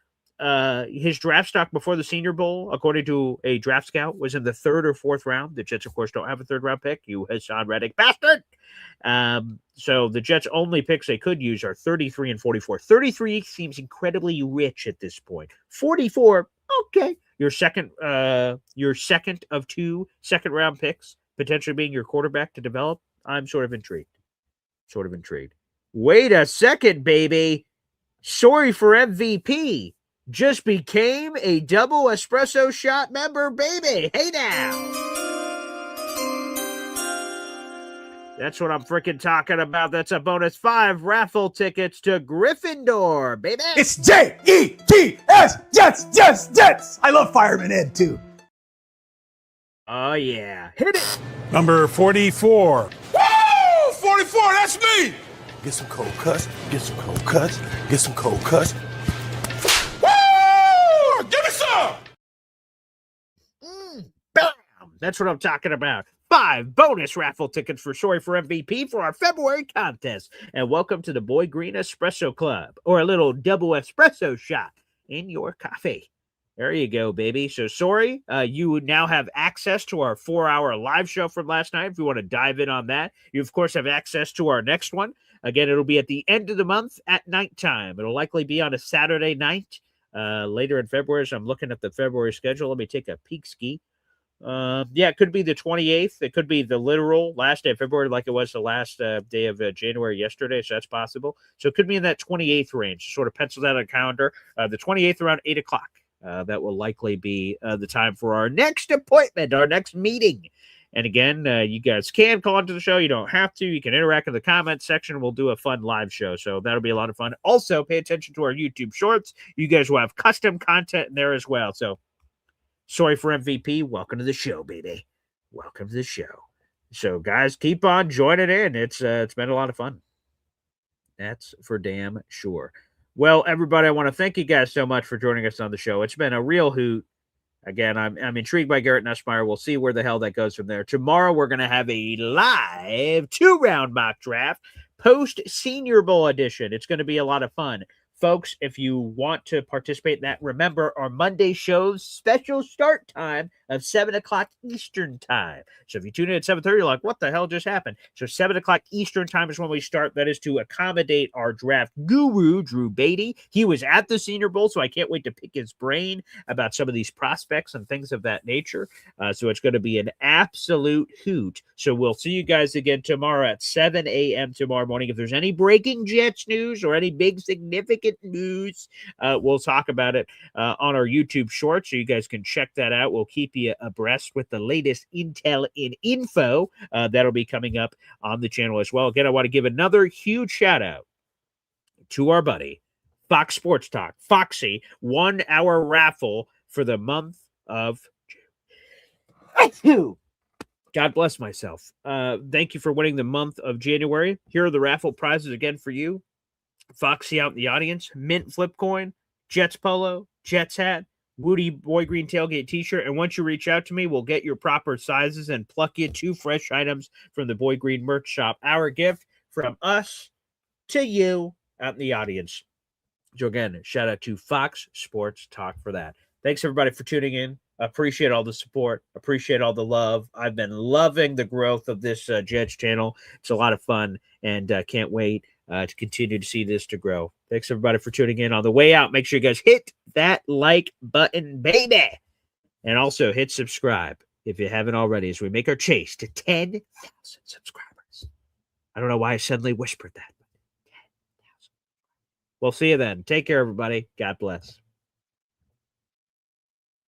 his draft stock before the Senior Bowl, according to a draft scout, was in the 3rd or 4th round. The Jets, of course, don't have a 3rd round pick. You Hassan Reddick bastard. So the Jets' only picks they could use are 33 and 44. 33 seems incredibly rich at this point. 44, okay. Your second of 2 second-round picks, potentially being your quarterback to develop. I'm sort of intrigued. Wait a second, baby. Sorry for MVP. Just became a double espresso shot member, baby. Hey now. That's what I'm freaking talking about. That's a bonus 5 raffle tickets to Gryffindor, baby. It's Jets, Jets. I love Fireman Ed, too. Oh, yeah. Hit it. Number 44. Woo! 44, that's me! Get some cold cuts. Get some cold cuts. Get some cold cuts. Woo! Give me some! Bam! That's what I'm talking about. 5 bonus raffle tickets for Sorry for MVP for our February contest. And welcome to the Boy Green Espresso Club, or a little double espresso shot in your coffee. There you go, baby. So sorry, you now have access to our 4-hour live show from last night. If you want to dive in on that, you of course have access to our next one. Again, it'll be at the end of the month at nighttime. It'll likely be on a Saturday night later in February. So I'm looking at the February schedule. Let me take a peek ski. It could be the 28th. It could be the literal last day of February, like it was the last day of January yesterday. So that's possible. So it could be in that 28th range. Sort of pencil that on the calendar. The 28th around 8 o'clock. That will likely be the time for our next appointment, our next meeting. And again, you guys can call into the show. You don't have to. You can interact in the comment section. We'll do a fun live show. So that'll be a lot of fun. Also, pay attention to our YouTube shorts. You guys will have custom content in there as well. So sorry for MVP. Welcome to the show, baby. Welcome to the show. So, guys, keep on joining in. It's been a lot of fun. That's for damn sure. Well, everybody, I want to thank you guys so much for joining us on the show. It's been a real hoot. Again, I'm intrigued by Garrett Nussmeier. We'll see where the hell that goes from there. Tomorrow, we're going to have a live 2-round mock draft, post-Senior Bowl edition. It's going to be a lot of fun. Folks, if you want to participate in that, remember our Monday show's special start time of 7 o'clock Eastern time. So if you tune in at 7:30, you're like, what the hell just happened? So 7 o'clock Eastern time is when we start. That is to accommodate our draft guru, Drew Beatty. He was at the Senior Bowl, so I can't wait to pick his brain about some of these prospects and things of that nature. So it's going to be an absolute hoot. So we'll see you guys again tomorrow at 7 a.m. tomorrow morning. If there's any breaking Jets news or any big significant news, we'll talk about it on our YouTube shorts, so you guys can check that out. We'll keep you abreast with the latest intel and info that'll be coming up on the channel as well. Again, I want to give another huge shout out to our buddy Fox Sports Talk, Foxy, 1-hour raffle for the month of June. God bless myself. Thank you for winning the month of January. Here are the raffle prizes again for you. Foxy out in the audience, mint flip coin, Jets polo, Jets hat, Woody Boy Green tailgate t-shirt. And once you reach out to me, we'll get your proper sizes and pluck you 2 fresh items from the Boy Green merch shop. Our gift from us to you out in the audience. So again, shout out to Fox Sports Talk for that. Thanks everybody for tuning in. Appreciate all the support. Appreciate all the love. I've been loving the growth of this Jets channel. It's a lot of fun, and can't wait to continue to see this to grow. Thanks everybody for tuning in. On the way out, make sure you guys hit that like button, baby. And also hit subscribe if you haven't already, as we make our chase to 10,000 subscribers. I don't know why I suddenly whispered that. 10,000. We'll see you then. Take care, everybody. God bless.